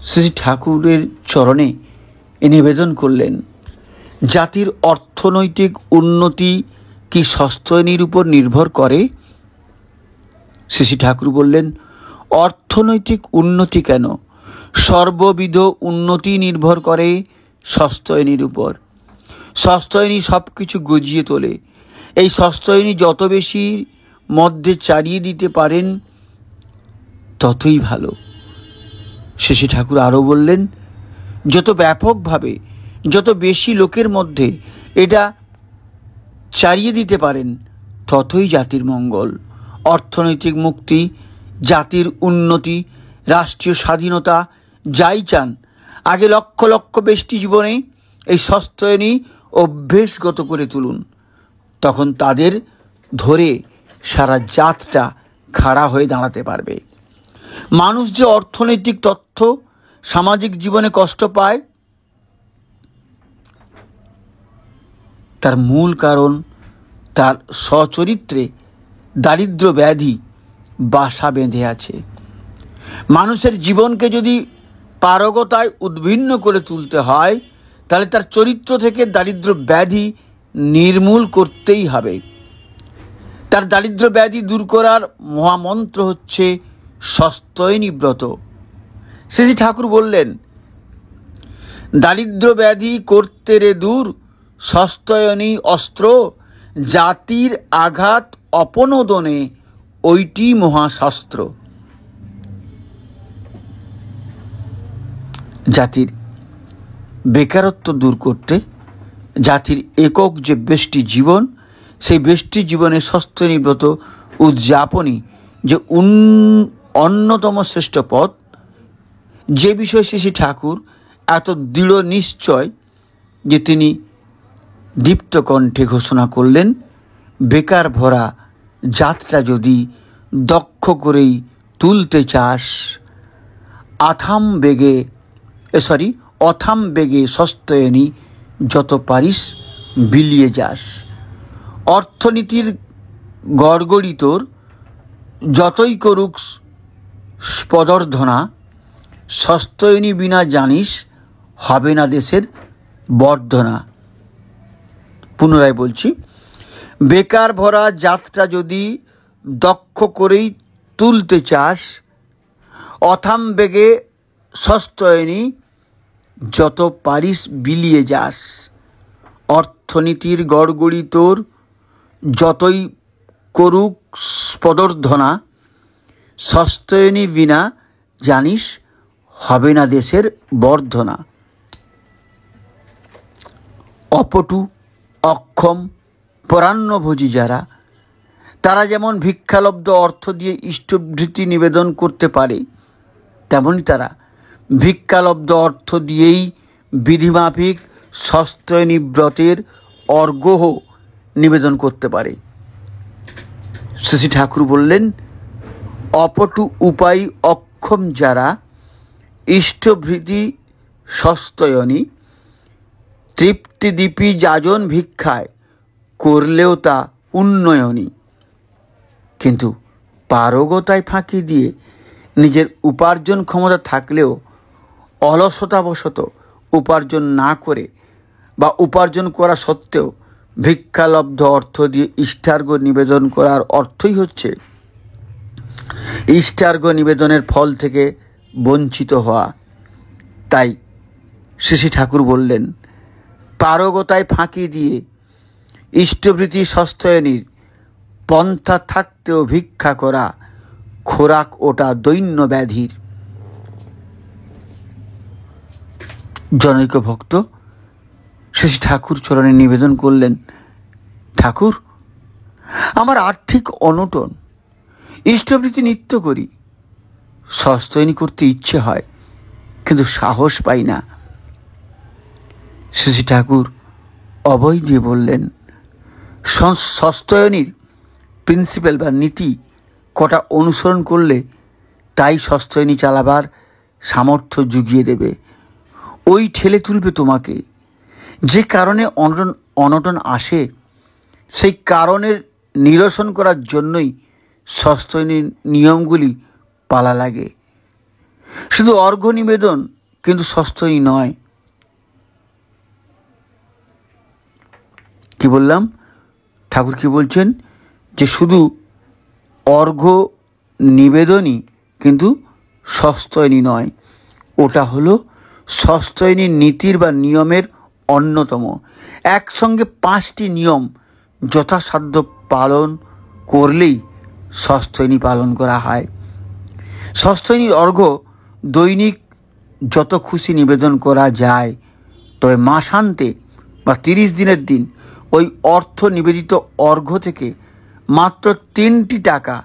শ্রী ঠাকুরের চরণে নিবেদন করলেন, জাতির অর্থনৈতিক উন্নতি কি সস্তায়নীর উপর নির্ভর করে? শ্রী ঠাকুর বললেন, অর্থনৈতিক উন্নতি কেন, সর্ববিধ উন্নতি নির্ভর করে সস্তায়নীর উপর। সস্তায়নী সব কিছু গজিয়ে তোলে। এই সস্তায়নী যত বেশি মধ্যে চালিয়ে দিতে পারেন ততই ভালো। শ্রী ঠাকুর আরও বললেন, যত ব্যাপকভাবে, যত বেশি লোকের মধ্যে এটা চালিয়ে দিতে পারেন ততই জাতির মঙ্গল। অর্থনৈতিক মুক্তি, জাতির উন্নতি, রাষ্ট্রীয় স্বাধীনতা যাই চান, আগে লক্ষ লক্ষ ব্যষ্টি জীবনে এই সস্তায়নী অভ্যেসগত করে তুলুন। তখন তাদের ধরে সারা জাতটা খাড়া হয়ে দাঁড়াতে পারবে। মানুষ যে অর্থনৈতিক তথ্য সামাজিক জীবনে কষ্ট পায়, তার মূল কারণ তার স্বচরিত্রে দারিদ্র ব্যাধি বাসা বেঁধে আছে। মানুষের জীবনকে যদি পারগতায় উদ্ভিন্ন করে তুলতে হয় তাহলে তার চরিত্র থেকে দারিদ্র ব্যাধি নির্মূল করতেই হবে। তার দারিদ্র ব্যাধি দূর করার মহামন্ত্র হচ্ছে সস্তায়নী ব্রত। শ্রী ঠাকুর বললেন, দারিদ্র ব্যাধি করতে রে দূর, সস্তায়নী অস্ত্র, জাতির আঘাত অপনোদনে ওইটি মহাশাস্ত্র। জাতির বেকারত্ব দূর করতে, জাতির একক যে ব্যষ্টি জীবন, সেই ব্যষ্টি জীবনে সস্তায়নী ব্রত উদযাপনই যে অন্যতম শ্রেষ্ঠ পথ, যে বিষয়ে শ্রী ঠাকুর এত দৃঢ় নিশ্চয় যে তিনি দীপ্ত কণ্ঠে ঘোষণা করলেন, বেকার ভরা জাতটা যদি দক্ষ করেই তুলতে চাস, অথাম বেগে সস্তায়নী যত পারিস বিলিয়ে যাস। অর্থনীতির গড়গড়ি তোর যতই করুক স্পদর্ধনা, সস্তায়নী বিনা জানিস হবে না দেশের বর্ধনা। পুনরায় বলছি, বেকার ভরা জাতটা যদি দক্ষ করেই তুলতে চাস, অথাম বেগে সস্তায়নী যত পারিস বিলিয়ে যাস। অর্থনীতির গড়গড়ি তোর যতই করুক স্পদর্ধনা, সস্তায়নী বিনা জানিস হবে না দেশের বর্ধনা। অপটু অক্ষম পরান্নভোজী যারা, তারা যেমন ভিক্ষালব্ধ অর্থ দিয়ে ইষ্টভৃতি নিবেদন করতে পারে, তেমনি তারা ভিক্ষালব্ধ অর্থ দিয়েই বিধিমাফিক সস্তায়নী ব্রতের অর্ঘ্য নিবেদন করতে পারে। শ্রী ঠাকুর বললেন, অপটু উপায়ী অক্ষম যারা ইষ্টভৃতি সস্তায়নী তৃপ্তিদীপী যাজন ভিক্ষায় করলেও তা উন্নয়নী। কিন্তু পারগতায় ফাঁকি দিয়ে নিজের উপার্জন ক্ষমতা থাকলেও অলসতাবশত উপার্জন না করে বা উপার্জন করা সত্ত্বেও ভিক্ষালব্ধ অর্থ দিয়ে ইষ্টার্ঘ্য নিবেদন করার অর্থই হচ্ছে ইষ্টার্ঘ্য নিবেদনের ফল থেকে বঞ্চিত হওয়া। তাই শ্রী ঠাকুর বললেন, পারগতায় ফাঁকি দিয়ে ইষ্টভৃতি সস্তায়নীর পন্থা থাকতেও ভিক্ষা করা খোরাক ওটা দৈন্য ব্যাধির। জনৈক ভক্ত শ্রী ঠাকুর চরণে নিবেদন করলেন, ঠাকুর, আমার আর্থিক অনটন, ইষ্টভৃতি নিত্য করি, সস্তায়নী করতে ইচ্ছে হয়, কিন্তু সাহস পাই না। শ্রী ঠাকুর অভয় দিয়ে বললেন, সস্তায়নীর প্রিন্সিপাল বা নীতি কটা অনুসরণ করলে তাই সস্তায়নী চালাবার সামর্থ্য জুগিয়ে দেবে, ওই ঠেলে তুলবে তোমাকে। যে কারণে অনটন আসে, সেই কারণের নিরসন করার জন্যই সস্তায়নীর নিয়মগুলি পালা লাগে। শুধু অর্ঘ্য নিবেদন কিন্তু সস্তায়নী নয়। কি বললাম? ঠাকুর কি বলছেন? যে শুধু অর্ঘ্য নিবেদনই কিন্তু সস্তায়নী নয়, ওটা হলো সস্তায়নীর নীতির বা নিয়মের অন্যতম। একসঙ্গে 5টি নিয়ম যথাসাধ্য পালন করলেই সস্তায়নী পালন করা হয়। সস্তায়নীর অর্ঘ্য দৈনিক যত খুশি নিবেদন করা যায়, তবে মাসান্তে বা 30 দিনের দিন ওই অর্থ নিবেদিত অর্ঘ্য থেকে মাত্র 3টি টাকা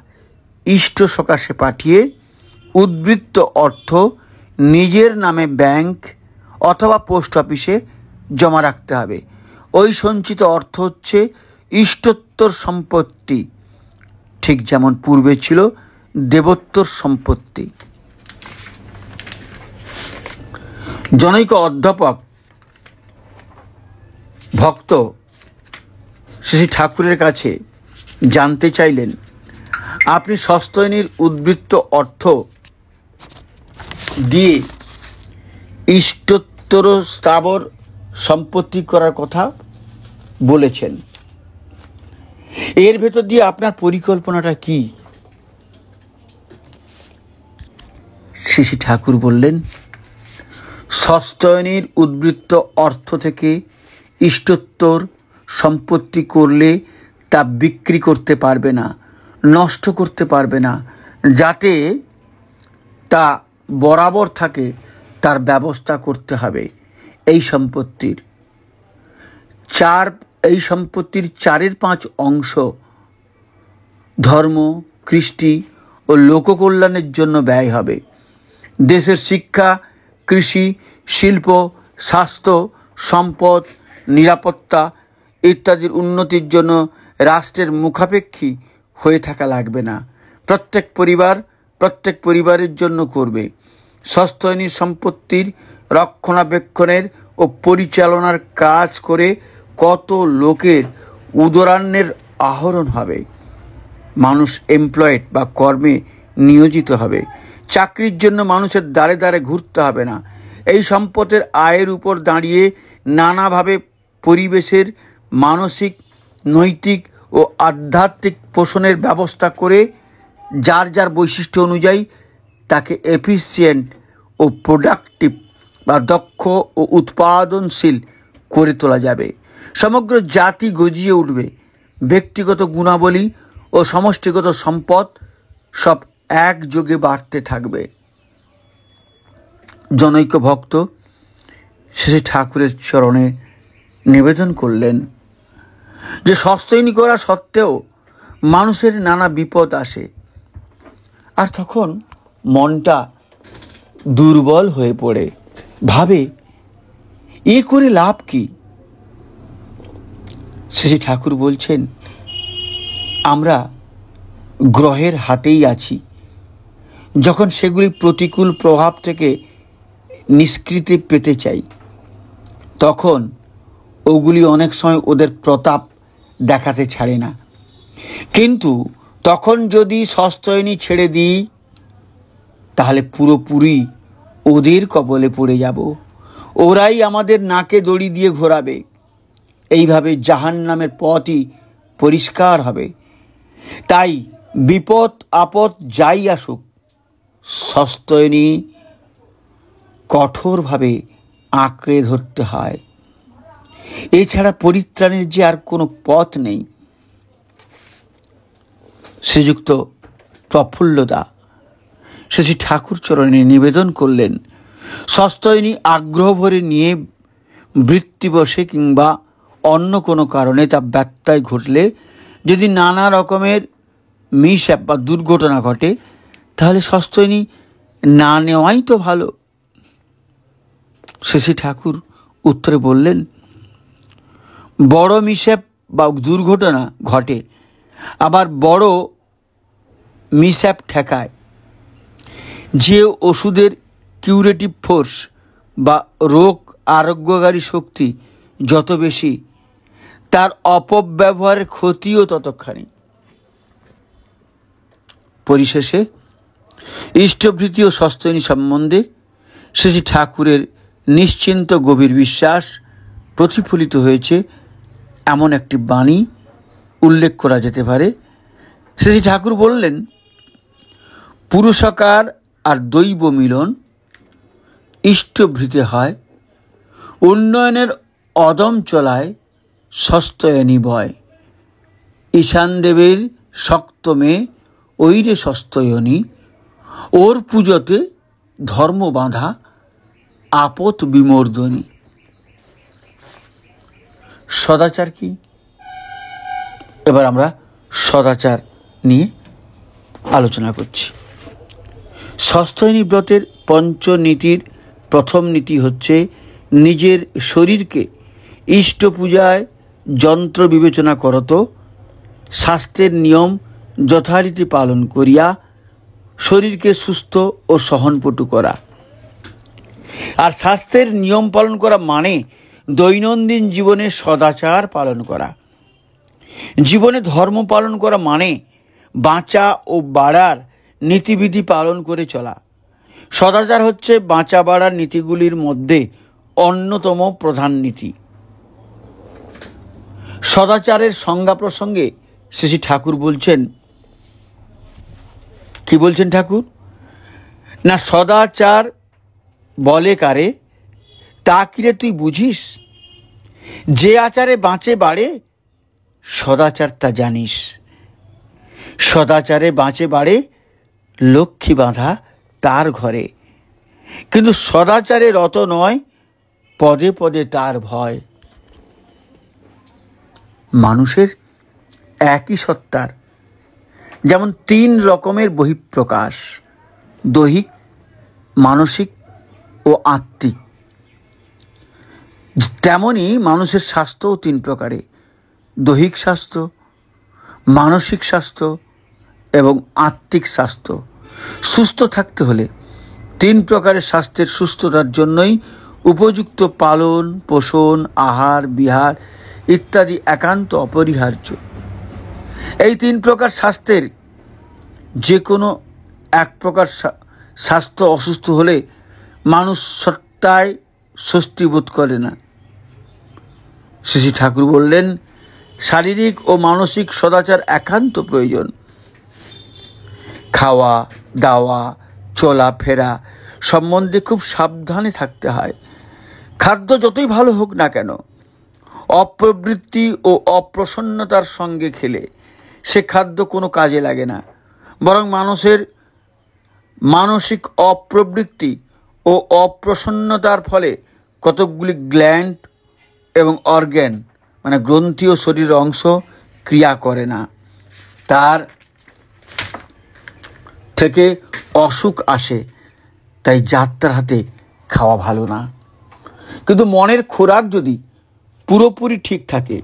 ইষ্ট সকাশে পাঠিয়ে উদ্বৃত্ত অর্থ নিজের নামে ব্যাংক অথবা পোস্ট অফিসে জমা রাখতে হবে। ওই সঞ্চিত অর্থ হচ্ছে ইষ্টত্তর সম্পত্তি, ঠিক যেমন পূর্বে ছিল দেবোত্তর সম্পত্তি। জনৈক অধ্যাপক ভক্ত শ্রী ঠাকুরের কাছে জানতে চাইলেন, আপনি সস্তায়নীর উদ্বৃত্ত অর্থ দিয়ে ইষ্টত্তর স্থাবর সম্পত্তি করার কথা বলেছেন, এর ভেতর দিয়ে আপনার পরিকল্পনাটা কি? শ্রী ঠাকুর বললেন, সস্তায়নীর উদ্বৃত্ত অর্থ থেকে ইষ্টত্তর সম্পত্তি করলে তা বিক্রি করতে পারবে না, নষ্ট করতে পারবে না। যাতে তা বরাবর থাকে তার ব্যবস্থা করতে হবে। এই সম্পত্তির 4/5 অংশ ধর্ম, কৃষ্টি ও লোককল্যাণের জন্য ব্যয় হবে। দেশের শিক্ষা, কৃষি, শিল্প, স্বাস্থ্য, সম্পদ, নিরাপত্তা ইত্যাদির উন্নতির জন্য রাষ্ট্রের মুখাপেক্ষী হয়ে থাকা লাগবে না। প্রত্যেক পরিবারের জন্য করবে। সস্তায়নী সম্পত্তির রক্ষণাবেক্ষণের ও পরিচালনার কাজ করে কত লোকের উদরান্নের আহরণ হবে। মানুষ এমপ্লয়েড বা কর্মে নিয়োজিত হবে। চাকরির জন্য মানুষের দ্বারে দ্বারে ঘুরতে হবে না। এই সম্পদের আয়ের উপর দাঁড়িয়ে নানাভাবে পরিবেশের মানসিক, নৈতিক ও আধ্যাত্মিক পোষণের ব্যবস্থা করে যার যার বৈশিষ্ট্য অনুযায়ী তাকে এফিসিয়েন্ট ও প্রোডাক্টিভ বা দক্ষ ও উৎপাদনশীল করে তোলা যাবে। সমগ্র জাতি গজিয়ে উঠবে। ব্যক্তিগত গুণাবলী ও সমষ্টিগত সম্পদ সব একযোগে বাড়তে থাকবে। জনৈক ভক্ত শ্রী ঠাকুরের চরণে নিবেদন করলেন যে সস্তায়নী করা সত্ত্বেও মানুষের নানা বিপদ আসে, আর তখন মনটা দুর্বল হয়ে পড়ে, ভাবে এ করে লাভ কি? শ্রী ঠাকুর বলছেন, আমরা গ্রহের হাতেই আছি। যখন সেগুলি প্রতিকূল প্রভাব থেকে নিষ্কৃতি পেতে চাই, তখন ওগুলি অনেক সময় ওদের প্রতাপ দেখাতে ছাড়ে না। কিন্তু তখন যদি সস্তায়নী ছেড়ে দিই, তাহলে পুরোপুরি ওদের কবলে পড়ে যাব। ওরাই আমাদের নাকে দড়ি দিয়ে ঘোরাবে। এইভাবে জাহান্নামের পথই পরিষ্কার হবে। তাই বিপদ আপদ যাই আসুক, সস্তায়নী কঠোরভাবে আঁকড়ে ধরতে হয়। এছাড়া পরিত্রাণের যে আর কোনো পথ নেই। শ্রীযুক্ত প্রফুল্লদা শ্রী ঠাকুর চরণে নিবেদন করলেন, সস্তায়নী আগ্রহ ভরে নিয়ে বৃত্তিবশে কিংবা অন্য কোনো কারণে তা ব্যত্যয় ঘটলে, যদি নানা রকমের মিসহ্যাপ বা দুর্ঘটনা ঘটে, তাহলে সস্তায়নী না নেওয়াই তো ভালো। শ্রী ঠাকুর উত্তরে বললেন, বড় মিসহ্যাপ বা দুর্ঘটনা ঘটে, আবার বড় মিসহ্যাপ ঠেকায়। যে ওষুধের কিউরেটিভ ফোর্স বা রোগ আরোগ্যকারী শক্তি যত বেশি, তার অপব্যবহারের ক্ষতিও ততখানি। পরিশেষে ইষ্টভৃতি ও সস্তায়নী সম্বন্ধে শ্রী ঠাকুরের নিশ্চিন্ত গভীর বিশ্বাস প্রতিফলিত হয়েছে এমন একটি বাণী উল্লেখ করা যেতে পারে। শ্রী ঠাকুর বললেন, পুরুষকার আর দৈব মিলন ইষ্টভৃতে হয়, উন্নয়নের অদম চলায় সস্তায়নী বয়। ঈশান দেবের শক্ত মেয়ে ওইরে সস্তায়নী, ওর পুজোতে ধর্ম বাঁধা আপত বিমর্দনী। সদাচার কি? এবার আমরা সদাচার নিয়ে আলোচনা করছি। সস্তায়নী ব্রতের পঞ্চনীতির প্রথম নীতি হচ্ছে নিজের শরীরকে ইষ্ট পূজায় যন্ত্র বিবেচনা করত, স্বাস্থ্যের নিয়ম যথারীতি পালন করিয়া শরীরকে সুস্থ ও সহনপটু করা। আর স্বাস্থ্যের নিয়ম পালন করা মানে দৈনন্দিন জীবনে সদাচার পালন করা। জীবনে ধর্ম পালন করা মানে বাঁচা ও বাড়ার নীতিবিধি পালন করে চলা। সদাচার হচ্ছে বাঁচা বাড়ার নীতিগুলির মধ্যে অন্যতম প্রধান নীতি। সদাচারের সংজ্ঞা প্রসঙ্গে শ্রী ঠাকুর বলছেন, কি বলছেন ঠাকুর? না, সদাচার বলে কারে, তা কিরে তুই বুঝিস? যে আচারে বাঁচে বাড়ে, সদাচার তা জানিস। সদাচারে বাঁচে বাড়ে, লক্ষ্মী বাঁধা তার ঘরে। কিন্তু সদাচারে রত নয়, পদে পদে তার ভয়। মানুষের একই সত্তার যেমন 3 রকমের বহিঃপ্রকাশ, দৈহিক, মানসিক ও আত্মিক, তেমনি মানুষের স্বাস্থ্যও 3 প্রকারে, দৈহিক স্বাস্থ্য, মানসিক স্বাস্থ্য এবং আত্মিক স্বাস্থ্য। সুস্থ থাকতে হলে 3 প্রকারের স্বাস্থ্যের সুস্থতার জন্যই উপযুক্ত পালন পোষণ, আহার বিহার ইত্যাদি একান্ত অপরিহার্য। এই 3 প্রকার স্বাস্থ্যের যে কোনো এক প্রকার স্বাস্থ্য অসুস্থ হলে মানুষ সত্তায় স্বস্তি বোধ করে না। শ্রী ঠাকুর বললেন, শারীরিক ও মানসিক সদাচার একান্ত প্রয়োজন। খাওয়া দাওয়া চলাফেরা সম্বন্ধে খুব সাবধানে থাকতে হয়। খাদ্য যতই ভালো হোক না কেন, অপ্রবৃত্তি ও অপ্রসন্নতার সঙ্গে খেলে সে খাদ্য কোনো কাজে লাগে না, বরং মানুষের মানসিক অপ্রবৃত্তি ও অপ্রসন্নতার ফলে কতকগুলি গ্ল্যান্ড এবং অর্গ্যান মানে গ্রন্থি ও শরীরের অংশ ক্রিয়া করে না, তার থেকে অসুখ আসে। তাই যাত্রার হাতে খাওয়া ভালো না। কিন্তু মনের খোরাক যদি পুরোপুরি ঠিক থাকে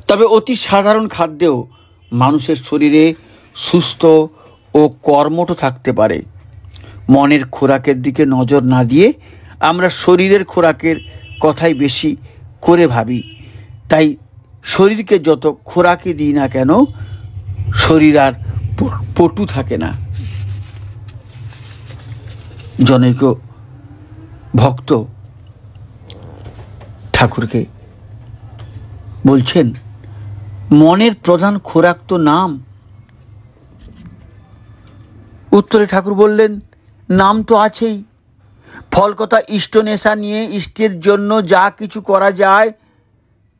তবে অতি সাধারণ খাদ্যেও মানুষের শরীরে সুস্থ ও কর্মঠ থাকতে পারে। মনের খোরাকের দিকে নজর না দিয়ে আমরা শরীরের খোরাকের কথাই বেশি করে ভাবি। তাই শরীরকে যত খোরাকই দিই না কেন শরীর আর পটু থাকে না। জনৈক ভক্ত ঠাকুরকে বলছেন, মনের প্রধান খোরাক তো নাম। উত্তরে ঠাকুর বললেন, নাম তো আছেই। ফল কথা ইষ্ট নেশা নিয়ে ইষ্টের জন্য যা কিছু করা যায়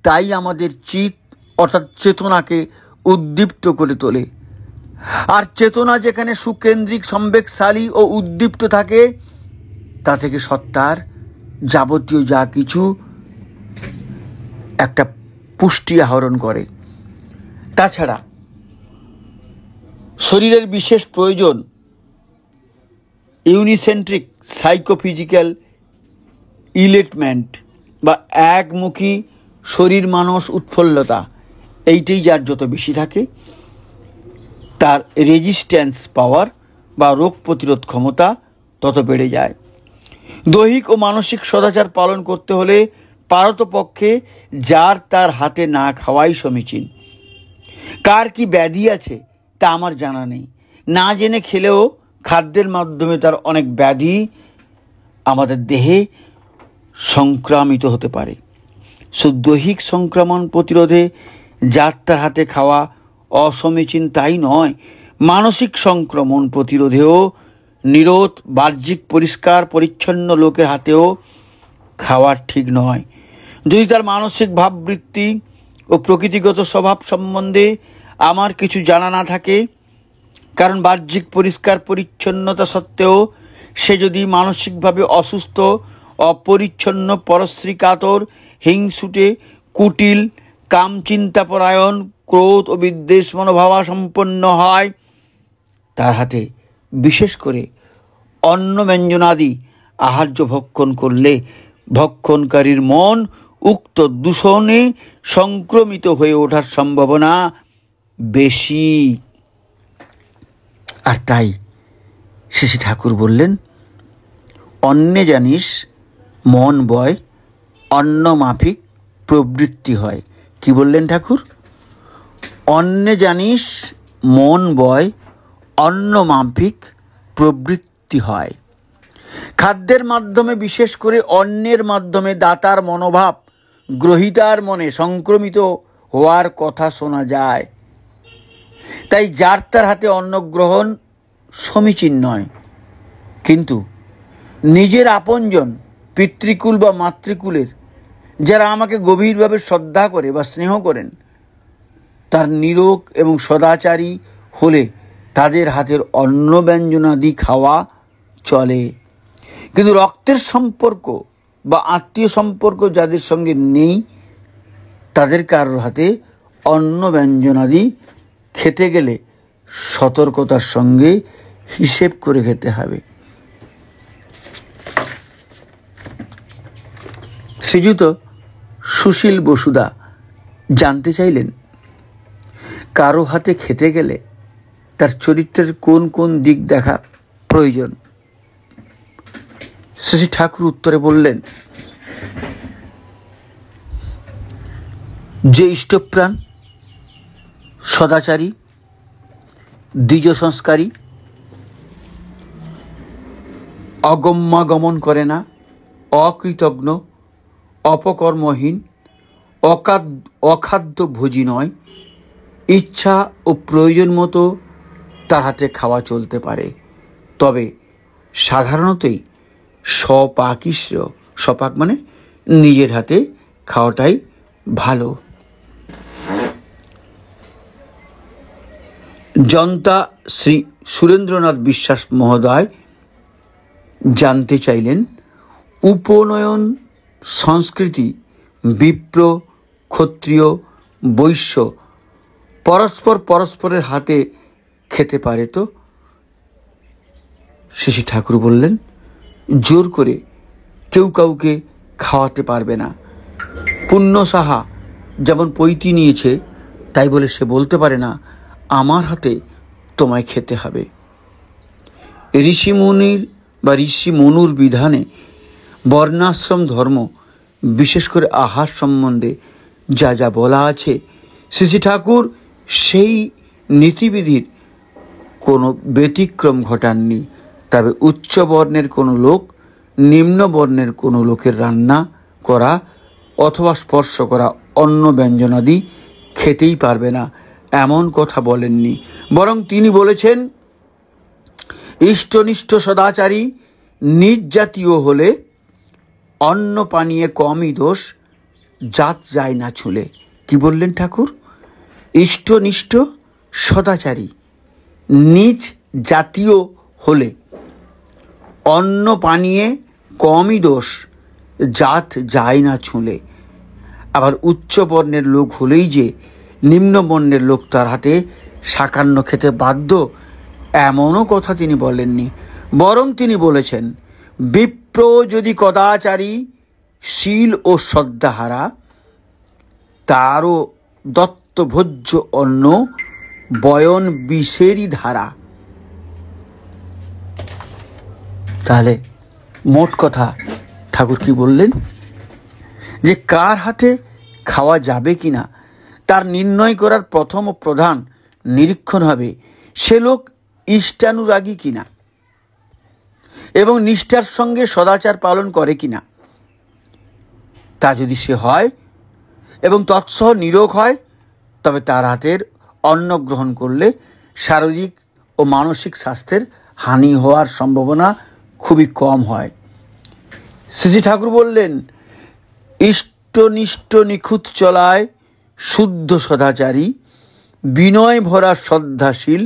তাই আমাদের চিত অর্থাৎ চেতনাকে উদ্দীপ্ত করে তোলে। আর চেতনা যেখানে সুকেন্দ্রিক সম্বেকশালী ও উদ্দীপ্ত থাকে তা থেকে সত্তার যাবতীয় যা কিছু একটা পুষ্টি আহরণ করে। তাছাড়া শরীরের বিশেষ প্রয়োজন ইউনিসেন্ট্রিক সাইকোফিজিক্যাল ইলেটমেন্ট বা একমুখী শরীর মানস উৎফুল্লতা, এইটাই যার যত বেশি থাকে তার রেজিস্ট্যান্স পাওয়ার বা রোগ প্রতিরোধ ক্ষমতা তত বেড়ে যায়। দৈহিক ও মানসিক সদাচার পালন করতে হলে পারতপক্ষে যার তার হাতে না খাওয়াই সমীচীন। কার কি ব্যাধি আছে তা আমার জানা নেই, না জেনে খেলেও খাদ্যের মাধ্যমে তার অনেক ব্যাধি আমাদের দেহে সংক্রামিত হতে পারে। দৈহিক সংক্রমণ প্রতিরোধে যার তার হাতে খাওয়া অসমীচীন তাই নয়, মানসিক সংক্রমণ প্রতিরোধেও নিরোধ বাহ্যিক পরিষ্কার পরিচ্ছন্ন লোকের হাতেও খাওয়া ঠিক নয়। যদি তার মানসিক ভাববৃত্তি ও প্রকৃতিগত স্বভাব সম্বন্ধে আমার কিছু জানা না থাকে, কারণ বাহ্যিক পরিষ্কার পরিচ্ছন্নতা সত্ত্বেও সে যদি মানসিকভাবে অসুস্থ, অপরিচ্ছন্ন, পরশ্রী কাতর, হিংসুটে, কুটিল, কামচিন্তাপরায়ণ, ক্রোধ ও বিদ্বেষ মনোভাবাসম্পন্ন হয়, তার হাতে বিশেষ করে অন্ন ব্যঞ্জনাদি আহার্য ভক্ষণ করলে ভক্ষণকারীর মন উক্ত দূষণে সংক্রমিত হয়ে ওঠার সম্ভাবনা বেশি। আর তাই শ্রী ঠাকুর বললেন, অন্নে জানিস মন বয়, অন্ন মাফিক প্রবৃত্তি হয়। কি বললেন ঠাকুর? অন্নে জানিস মন বয়, অন্ন মাফিক প্রবৃত্তি হয়। খাদ্যের মাধ্যমে, বিশেষ করে অন্নের মাধ্যমে দাতার মনোভাব গ্রহীতার মনে সংক্রমিত হওয়ার কথা শোনা যায়। তাই যার তার হাতে অন্ন গ্রহণ সমীচীন নয়। কিন্তু নিজের আপনজন পিতৃকুল বা মাতৃকুলের যারা আমাকে গভীরভাবে শ্রদ্ধা করে বা স্নেহ করেন, তার নিরোগ এবং সদাচারী হলে তাদের হাতের অন্ন ব্যঞ্জনাদি খাওয়া চলে। কিন্তু রক্তের সম্পর্ক বা আত্মীয় সম্পর্ক যাদের সঙ্গে নেই, তাদের কারোর হাতে অন্ন ব্যঞ্জনাদি খেতে গেলে সতর্কতার সঙ্গে হিসেব করে খেতে হবে। শ্রীযুত সুশীল বসুদা জানতে চাইলেন, কারো হাতে খেতে গেলে তার চরিত্রের কোন কোন দিক দেখা প্রয়োজন। শ্রী ঠাকুর উত্তরে বললেন, যে ইষ্টপ্রাণ, সদাচারী, দ্বিজ সংস্কারী, অগম্যাগমন করে না, অকৃতজ্ঞ, অপকর্মহীন, অখাদ্য ভোজী নয়, ইচ্ছা ও প্রয়োজন মতো তার হাতে খাওয়া চলতে পারে। তবে সাধারণতই স্বপাক মানে নিজের হাতে খাওয়াটাই ভালো। জনতা শ্রী সুরেন্দ্রনাথ বিশ্বাস মহোদয় জানতে চাইলেন, উপনয়ন সংস্কৃতি বিপ্র, ক্ষত্রিয়, বৈশ্য পরস্পরের হাতে খেতে পারে তো? শ্রী ঠাকুর বললেন, জোর করে কেউ কাউকে খাওয়াতে পারবে না। পুণ্য সাহা যেমন পৈতি নিয়েছে, তাই বলে সে বলতে পারে না আমার হাতে তোমায় খেতে হবে। ঋষিমুনির বা ঋষি মনুর বিধানে বর্ণাশ্রম ধর্ম, বিশেষ করে আহার সম্বন্ধে যা যা বলা আছে, শ্রী ঠাকুর সেই নীতিবিধির কোনো ব্যতিক্রম ঘটাননি। তবে উচ্চ বর্ণের কোনো লোক নিম্ন বর্ণের কোনো লোকের রান্না করা অথবা স্পর্শ করা অন্ন ব্যঞ্জনাদি খেতেই পারবে না, এমন কথা বলেননি। বরং তিনি বলেছেন, ইষ্টনিষ্ঠ সদাচারী নিজ জাতীয় হলে অন্ন পানীয়ে কমই দোষ, জাত যায় না ছুলে। কি বললেন ঠাকুর? ইষ্টনিষ্ঠ সদাচারী নিজ জাতীয় হলে অন্ন পানীয়ে কমই দোষ, জাত যায় না ছুলে। আবার উচ্চ বর্ণের লোক হলেই যে নিম্ন বর্ণের লোক তার হাতে শাকান্ন খেতে বাধ্য, এমনও কথা তিনি বলেননি। বরং তিনি বলেছেন, বিপ্র যদি কদাচারী শীল ও শ্রদ্ধাহারা, তারও দত্তভোজ্য অন্ন বয়ন বিষেরই ধারা। তাহলে মোট কথা ঠাকুর কি বললেন? যে কার হাতে খাওয়া যাবে কিনা তার নির্ণয় করার প্রথম ও প্রধান নিরীক্ষণ হবে সে লোক ইষ্টানুরাগী কিনা এবং নিষ্ঠার সঙ্গে সদাচার পালন করে কিনা। তা যদি সে হয় এবং তৎসহ নিরোগ হয়, তবে তার হাতের অন্ন গ্রহণ করলে শারীরিক ও মানসিক স্বাস্থ্যের হানি হওয়ার সম্ভাবনা খুবই কম হয়। শ্রী ঠাকুর বললেন, ইষ্টনিষ্ঠ নিখুঁত চলায় শুদ্ধ সদাচারী, বিনয় ভরা শ্রদ্ধাশীল,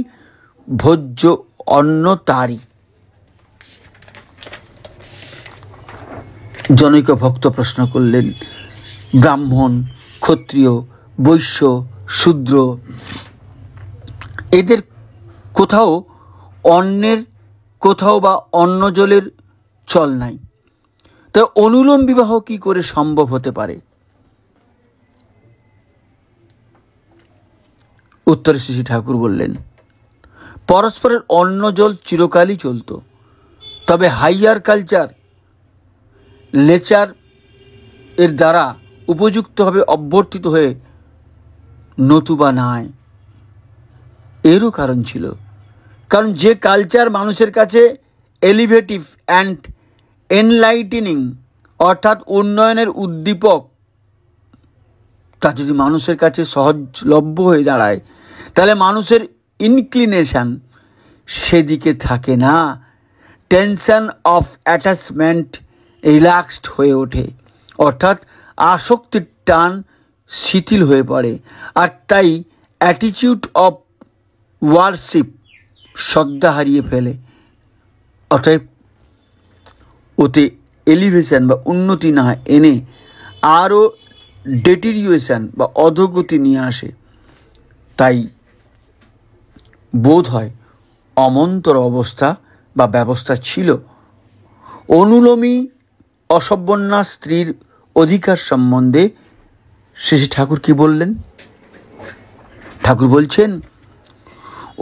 ভোজ্য অন্ন তারি। জনৈক ভক্ত প্রশ্ন করলেন, ব্রাহ্মণ, ক্ষত্রিয়, বৈশ্য, শূদ্র এদের কোথাও অন্নের কোথাও বা অন্ন জলের চল নাই, তা অনুলোম বিবাহ কি করে সম্ভব হতে পারে? উত্তরে শ্রী ঠাকুর বললেন, পরস্পরের অন্ন জল চিরকালই চলত, তবে হাইয়ার কালচার লেচার এর দ্বারা উপযুক্তভাবে অভ্যর্থিত হয়ে নতুবা নাই। এরও কারণ ছিল, কারণ যে কালচার মানুষের কাছে এলিভেটিভ অ্যান্ড এনলাইটেনিং অর্থাৎ উন্নয়নের উদ্দীপক, তা যদি মানুষের কাছে সহজলভ্য হয়ে দাঁড়ায়, তাহলে মানুষের ইনক্লিনেশন সেদিকে থাকে না। টেনশন অফ অ্যাটাচমেন্ট রিল্যাক্সড হয়ে ওঠে, অর্থাৎ আসক্তির টান শিথিল হয়ে পড়ে। আর তাই অ্যাটিটিউড অফ ওয়ারশিপ শ্রদ্ধা হারিয়ে ফেলে। অতএব ওতে এলিভেশন বা উন্নতি না এনে আরও ডেটিরিয়েশন বা অধোগতি নিয়ে আসে। তাই বোধ হয় অমন্তর অবস্থা বা ব্যবস্থা ছিল। অনুলোমী অসবর্ণা স্ত্রীর অধিকার সম্বন্ধে শ্রী ঠাকুর কি বললেন? ঠাকুর বলছেন,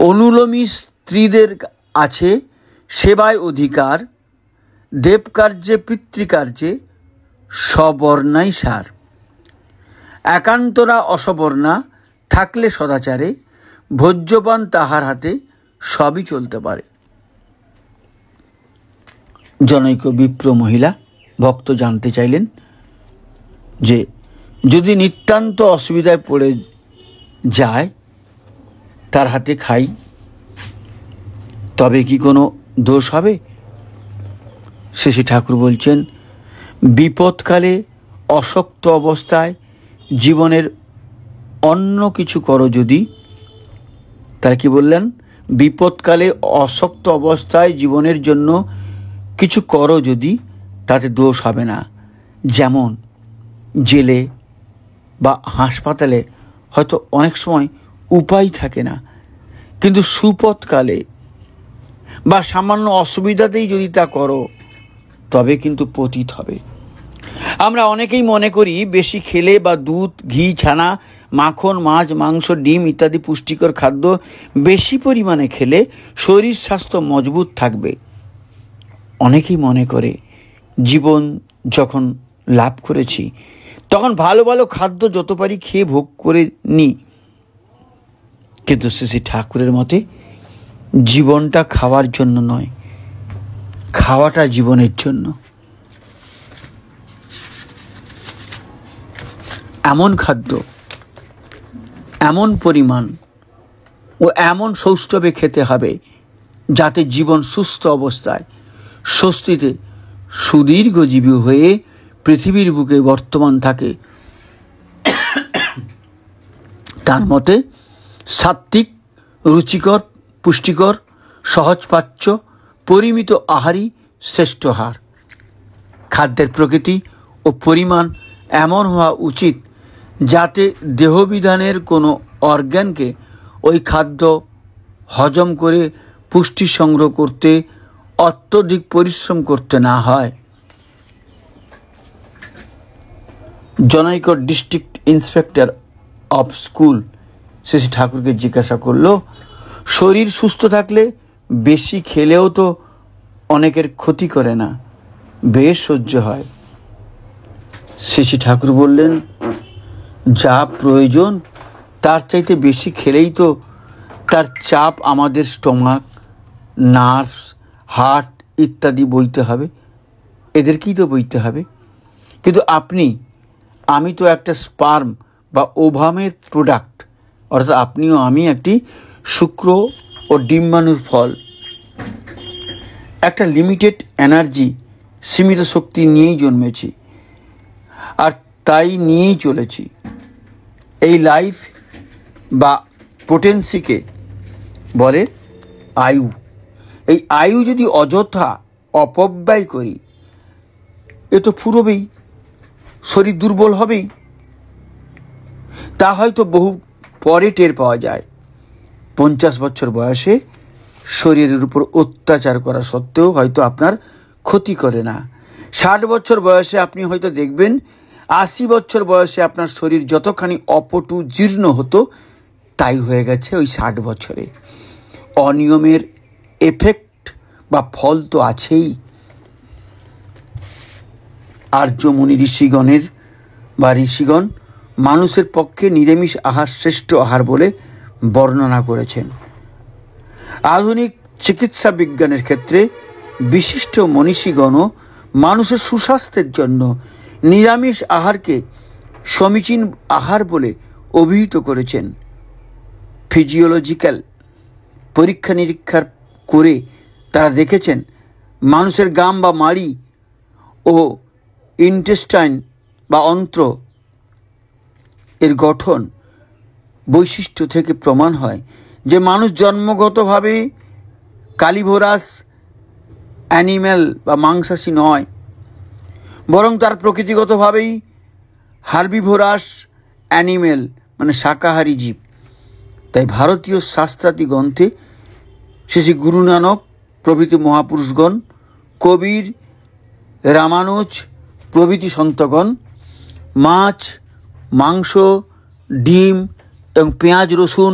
অনুলোমী স্ত্রীদের আছে সেবায় অধিকার, দেবকার্যে পিতৃকার্যে সবর্ণাই সার। একান্তরা অসবর্ণা থাকলে সদাচারে, ভোজ্যপান তাহার হাতে সবই চলতে পারে। জনৈক বিপ্র মহিলা ভক্ত জানতে চাইলেন যে যদি নিতান্ত অসুবিধায় পড়ে যায় তার হাতে খাই, তবে কি কোনো দোষ হবে? শ্রী ঠাকুর বলছেন, বিপদকালে অশক্ত অবস্থায় জীবনের অন্য কিছু করো যদি, তার কি বললেন, বিপদকালে অশক্ত অবস্থায় জীবনের জন্য কিছু করো যদি, তাতে দোষ হবে না। যেমন জেলে বা হাসপাতালে হয়তো অনেক সময় উপায় থাকে না, কিন্তু সুপথকালে বা সামান্য অসুবিধাতেই যদি তা করো তবে কিন্তু পতিত হবে। আমরা অনেকেই মনে করি বেশি খেলে বা দুধ, ঘি, ছানা, মাখন, মাছ, মাংস, ডিম ইত্যাদি পুষ্টিকর খাদ্য বেশি পরিমাণে খেলে শরীর স্বাস্থ্য মজবুত থাকবে। অনেকেই মনে করে জীবন যখন লাভ করেছি তখন ভালো ভালো খাদ্য যত পারি খেয়ে ভোগ করে নিই, কিন্তু শ্রী ঠাকুরের মতে জীবনটা খাওয়ার জন্য নয়, খাওয়াটা জীবনের জন্য। এমন খাদ্য, এমন পরিমাণ ও এমন সৌষ্ঠবে খেতে হবে যাতে জীবন সুস্থ অবস্থায় স্বস্তিতে সুদীর্ঘজীবী হয়ে পৃথিবীর বুকে বর্তমান থাকে। তার মতে সাত্ত্বিক, রুচিকর, পুষ্টিকর, সহজপাচ্য, পরিমিত আহারই শ্রেষ্ঠ আহার। খাদ্যের প্রকৃতি ও পরিমাণ এমন হওয়া উচিত যাতে দেহবিধানের কোনো অর্গানকে ওই খাদ্য হজম করে পুষ্টি সংগ্রহ করতে অত্যধিক পরিশ্রম করতে না হয়। জনৈক district inspector of school Shri ঠাকুরকে জিজ্ঞাসা করল, শরীর সুস্থ থাকলে বেশি খেলেও তো অনেকের ক্ষতি করে না, বেশ সহ্য হয়। শ্রী ঠাকুর বললেন, যা প্রয়োজন তার চাইতে বেশি খেলেই তো তার চাপ আমাদের স্টোমাক, নার্ভস, হার্ট ইত্যাদি বইতে হবে, এদেরকেই তো বইতে হবে। কিন্তু আমি তো একটা স্পার্ম বা ওভামের প্রোডাক্ট, অর্থাৎ আপনিও আমি একটি শুক্র ও ডিম্বাণুর ফল। একটা লিমিটেড এনার্জি, সীমিত শক্তি নিয়েই জন্মেছি আর তাই নিয়েই চলেছি। এই লাইফ বা পোটেন্সিকে বলে আয়ু। এই আয়ু যদি অযথা অপব্যয় করি এ তো ফুরবেই, শরীর দুর্বল হবেই। তা হয়তো বহু পরে টের পাওয়া যায়। 50 বছর বয়সে শরীরের উপর অত্যাচার করা সত্ত্বেও হয়তো আপনার ক্ষতি করে না। 60 বছর বয়সে আপনি হয়তো দেখবেন 80 বছর বয়সে আপনার শরীর যতখানি অপটু জীর্ণ হতো তাই হয়ে গেছে ওই 60 বছরে। অনিয়মের এফেক্ট বা ফল তো আছেই। আর্যমুনি ঋষিগণ মানুষের পক্ষে নিরামিষ আহার শ্রেষ্ঠ আহার বলে বর্ণনা করেছেন। আধুনিক চিকিৎসা বিজ্ঞানের ক্ষেত্রে বিশিষ্ট মনীষীগণও মানুষের সুস্বাস্থ্যের জন্য নিরামিষ আহারকে সমীচীন আহার বলে অভিহিত করেছেন। ফিজিওলজিক্যাল পরীক্ষা নিরীক্ষা করে তারা দেখেছেন মানুষের গাম বা মাড়ি ও ইন্টেস্টাইন বা অন্ত্র এর গঠন বৈশিষ্ট্য থেকে প্রমাণ হয় যে মানুষ জন্মগতভাবে কার্নিভোরাস অ্যানিম্যাল বা মাংসাশী নয়, বরং তার প্রকৃতিগতভাবেই হার্বিভোরাস অ্যানিম্যাল মানে শাকাহারী জীব। তাই ভারতীয় শাস্ত্রাদি গ্রন্থে শ্রী গুরু নানক প্রভৃতি মহাপুরুষগণ, কবির, রামানুজ প্রভৃতি সন্তগণ মাছ, মাংস, ডিম এবং পেঁয়াজ রসুন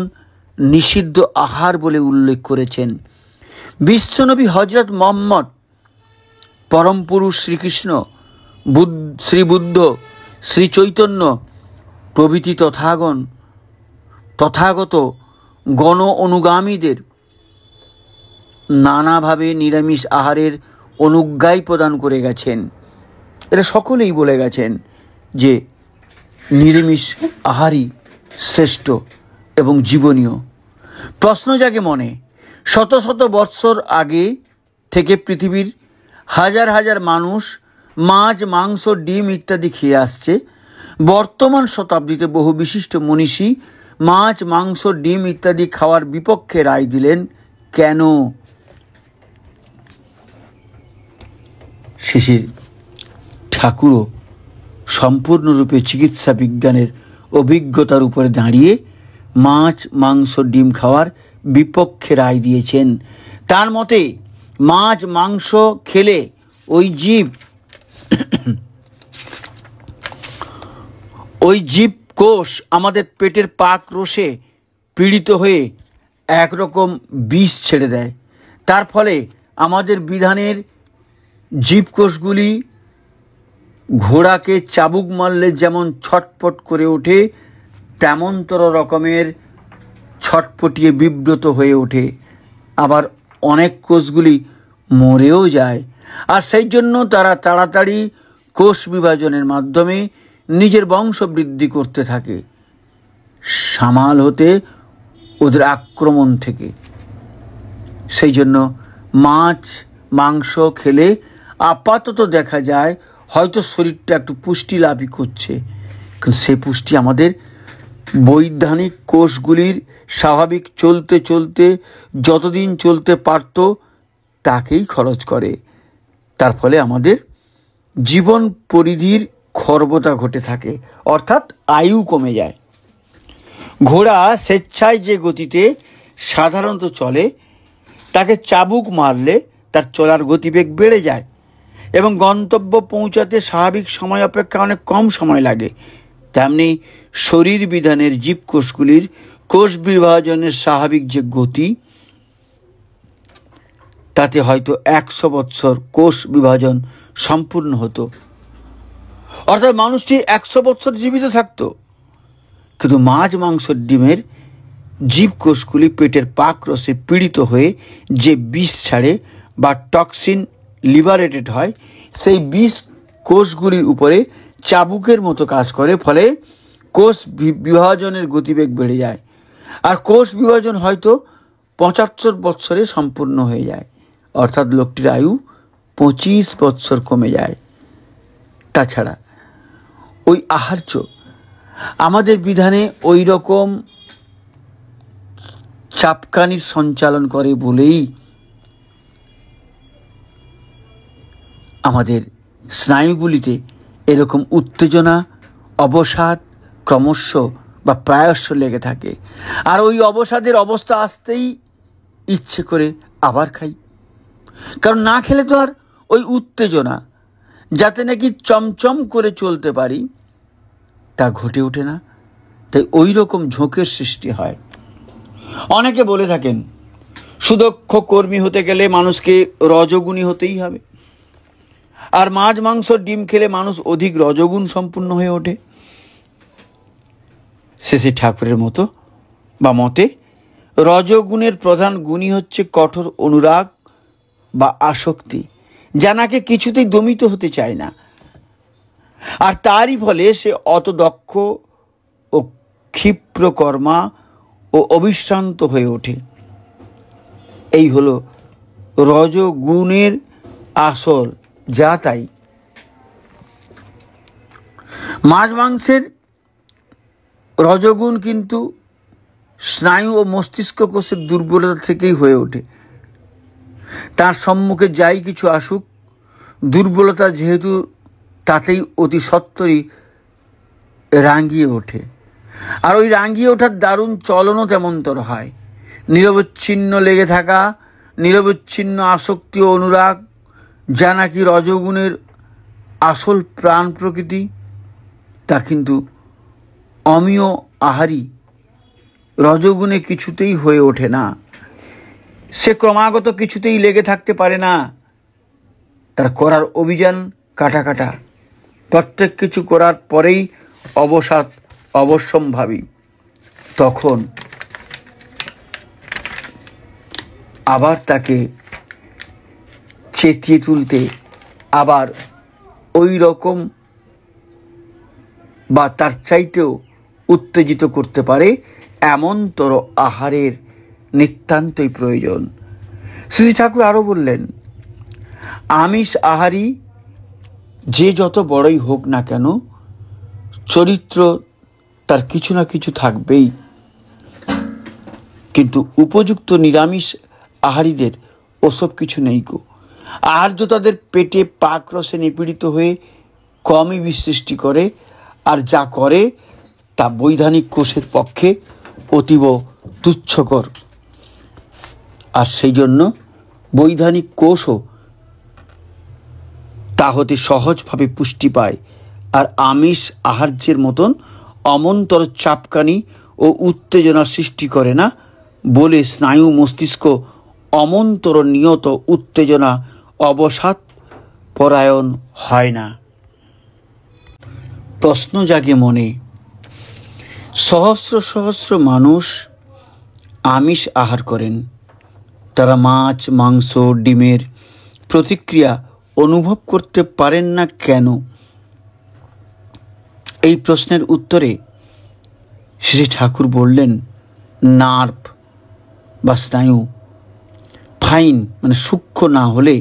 নিষিদ্ধ আহার বলে উল্লেখ করেছেন। বিশ্বনবী হজরত মুহাম্মদ, পরম পুরুষ শ্রীকৃষ্ণ, শ্রী বুদ্ধ, শ্রী চৈতন্য প্রভৃতি তথাগত গণ অনুগামীদের নানাভাবে নিরামিষ আহারের অনুজ্ঞাই প্রদান করে গেছেন। এরা সকলেই বলে গেছেন যে নিরামিষ আহারই শ্রেষ্ঠ এবং জীবনীয়। প্রশ্ন জাগে মনে, শত শত বৎসর আগে থেকে পৃথিবীর হাজার হাজার মানুষ মাছ, মাংস, ডিম ইত্যাদি খেয়ে আসছে। বর্তমান শতাব্দীতে বহু বিশিষ্ট মনীষী মাছ, মাংস, ডিম ইত্যাদি খাওয়ার বিপক্ষে রায় দিলেন। কেন? শিশির ঠাকুরও সম্পূর্ণরূপে চিকিৎসা বিজ্ঞানের অভিজ্ঞতার উপরে দাঁড়িয়ে মাছ, মাংস, ডিম খাওয়ার বিপক্ষে রায় দিয়েছেন। তার মতে মাছ, মাংস খেলে ওই জীব কোষ আমাদের পেটের পাক রসে পীড়িত হয়ে একরকম বিষ ছেড়ে দেয়। তার ফলে আমাদের বিধানের জীবকোষগুলি ঘোড়াকে চাবুক মারলে যেমন ছটপট করে ওঠে, তেমনতর রকমের ছটপটিয়ে বিব্রত হয়ে ওঠে। আবার অনেক কোষগুলি মরেও যায়, আর সেই জন্য তারা তাড়াতাড়ি কোষ বিভাজনের মাধ্যমে নিজের বংশ বৃদ্ধি করতে থাকে, সামাল হতে ওদের আক্রমণ থেকে। সেই জন্য মাছ, মাংস খেলে আপাতত দেখা যায় হয়তো শরীরটা একটু পুষ্টি লাভই করছে, কিন্তু সেই পুষ্টি আমাদের বৈধানিক কোষগুলির স্বাভাবিক চলতে চলতে যতদিন চলতে পারত তাকেই খরচ করে। তার ফলে আমাদের জীবন পরিধির খর্বতা ঘটে থাকে, অর্থাৎ আয়ু কমে যায়। ঘোড়া স্বেচ্ছায় যে গতিতে সাধারণত চলে, তাকে চাবুক মারলে তার চলার গতিবেগ বেড়ে যায় এবং গন্তব্য পৌঁছাতে স্বাভাবিক সময় অপেক্ষা অনেক কম সময় লাগে। তেমনি শরীর বিধানের জীবকোষগুলির কোষ বিভাজনের স্বাভাবিক যে গতি, তাতে হয়তো 100 বৎসর কোষ বিভাজন সম্পূর্ণ হতো, অর্থাৎ মানুষটি 100 বৎসর জীবিত থাকত। কিন্তু মাছ, মাংস, ডিমের জীবকোষগুলি পেটের পাক রসে পীড়িত হয়ে যে বিষ ছাড়ে বা টক্সিন লিবারেটেড হয়, সেই বিষ কোষগুলির উপরে চাবুকের মতো কাজ করে, ফলে কোষ বিভাজনের গতিবেগ বেড়ে যায়, আর কোষ বিভাজন হয়তো 75 বৎসরে সম্পূর্ণ হয়ে যায়, অর্থাৎ লোকটির আয়ু 25 বৎসর কমে যায়। তাছাড়া ওই আহার্য আমাদের বিধানে ওই রকম চাপকানির সঞ্চালন করে বলেই আমাদের স্নায়ুগুলিতে এরকম উত্তেজনা, অবসাদ ক্রমশ বা প্রায়শ লেগে থাকে। আর ওই অবসাদের অবস্থা আসতেই ইচ্ছে করে আবার খাই, কারণ না খেলে তো আর ওই উত্তেজনা যাতে নাকি চমচম করে চলতে পারি তা ঘটে ওঠে না। তাই ওই রকম ঝোঁকের সৃষ্টি হয়। অনেকে বলে থাকেন সুদক্ষ কর্মী হতে গেলে মানুষকে রজগুণী হতেই হবে, আর মাছ, মাংস, ডিম খেলে মানুষ অধিক রজগুণ সম্পূর্ণ হয়ে ওঠে। শ্রী ঠাকুরের মতে রজগুণের প্রধান গুণই হচ্ছে কঠোর অনুরাগ বা আসক্তি, যা নাকি কিছুতেই দমিত হতে চায় না, আর তারই ফলে সে অত দক্ষ ও ক্ষিপ্রকর্মা ও অবিশ্রান্ত হয়ে ওঠে। এই হলো রজগুণের আসল যা তাই। মাছ, মাংসের রজগুণ কিন্তু স্নায়ু ও মস্তিষ্ক কোষের দুর্বলতা থেকেই হয়ে ওঠে। তার সম্মুখে যাই কিছু আসুক, দুর্বলতা যেহেতু তাতেই অতি সত্বরই রাঙিয়ে ওঠে, আর ওই রাঙিয়ে ওঠার দারুণ চলনও তেমনতর হয়। নিরবচ্ছিন্ন লেগে থাকা, নিরবচ্ছিন্ন আসক্তি ও অনুরাগ, যা নাকি রজগুণের আসল প্রাণ প্রকৃতি, তা কিন্তু অমীয় আহারী রজগুণে কিছুতেই হয়ে ওঠে না। সে ক্রমাগত কিছুতেই লেগে থাকতে পারে না। তার করার অভিযান কাটা, প্রত্যেক কিছু করার পরেই অবসাদ অবশ্যম্ভাবী। তখন আবার তাকে চেতিয়ে তুলতে আবার ওই রকম বা তার চাইতেও উত্তেজিত করতে পারে এমনতর আহারের নিতান্তই প্রয়োজন। শ্রী ঠাকুর আরও বললেন, আমিষ আহারী যে যত বড়ই হোক না কেন, চরিত্র তার কিছু না কিছু থাকবেই, কিন্তু উপযুক্ত নিরামিষ আহারীদের ওসব কিছু নেই গো। আহার্য তাদের পেটে পাক রসে নিপীড়িত হয়ে কমই সৃষ্টি করে, আর যা করে তা বৈধানিক কোষের পক্ষে অতীব তুচ্ছকর। আর সেই জন্য বৈধানিক কোষও তা হতে সহজভাবে পুষ্টি পায়, আর আমিষ আহার্যের মতন অমন্তর চাপকানি ও উত্তেজনার সৃষ্টি করে না বলে স্নায়ু মস্তিষ্ক অমন্তর নিয়ত উত্তেজনা অবসাদ পরায়ণ হয় না। প্রশ্ন জাগে মনে, সহস্র সহস্র মানুষ আমিষ আহার করেন, তারা মাছ মাংস ডিমের প্রতিক্রিয়া অনুভব করতে পারেন না কেন? এই প্রশ্নের উত্তরে শ্রী ঠাকুর বললেন, নার্ভ বা স্নায়ু ফাইন মানে সূক্ষ্ম না হলে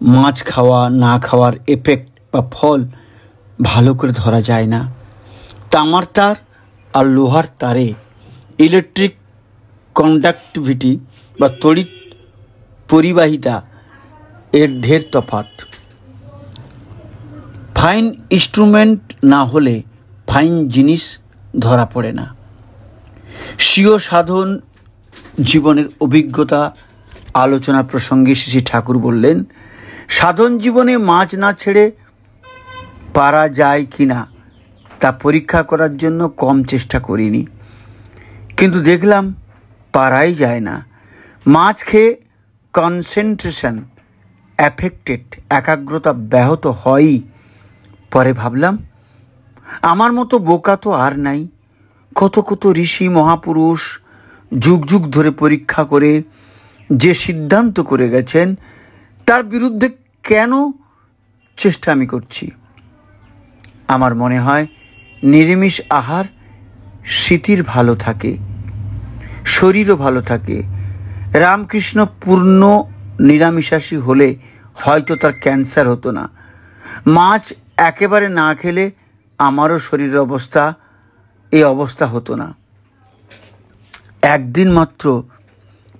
মাছ খাওয়া না খাওয়ার এফেক্ট বা ফল ভালো করে ধরা যায় না। তামার তার আর লোহার তারে ইলেকট্রিক কন্ডাক্টিভিটি বা তড়িৎ পরিবাহিতা এর ঢের তফাৎ। ফাইন ইনস্ট্রুমেন্ট না হলে ফাইন জিনিস ধরা পড়ে না। স্বীয় সাধন জীবনের অভিজ্ঞতা আলোচনা প্রসঙ্গে শ্রী ঠাকুর বললেন, সাধন জীবনে মাছ না ছেড়ে পারা যায় কিনা তা পরীক্ষা করার জন্য কম চেষ্টা করিনি, কিন্তু দেখলাম পারাই যায় না। মাছ খেয়ে কনসেন্ট্রেশন অ্যাফেক্টেড, একাগ্রতা ব্যাহত হয়ই। পরে ভাবলাম, আমার মতো বোকা তো আর নাই। কত কত ঋষি মহাপুরুষ যুগ যুগ ধরে পরীক্ষা করে যে সিদ্ধান্ত করে গেছেন, তার বিরুদ্ধে কেন চেষ্টা আমি করছি? আমার মনে হয় নিরামিষ আহার স্মৃতির ভালো থাকে, শরীরও ভালো থাকে। রামকৃষ্ণ পূর্ণ নিরামিষাশী হলে হয়তো তার ক্যান্সার হতো না। মাছ একেবারে না খেলে আমারও শরীরের এই অবস্থা হতো না। একদিন মাত্র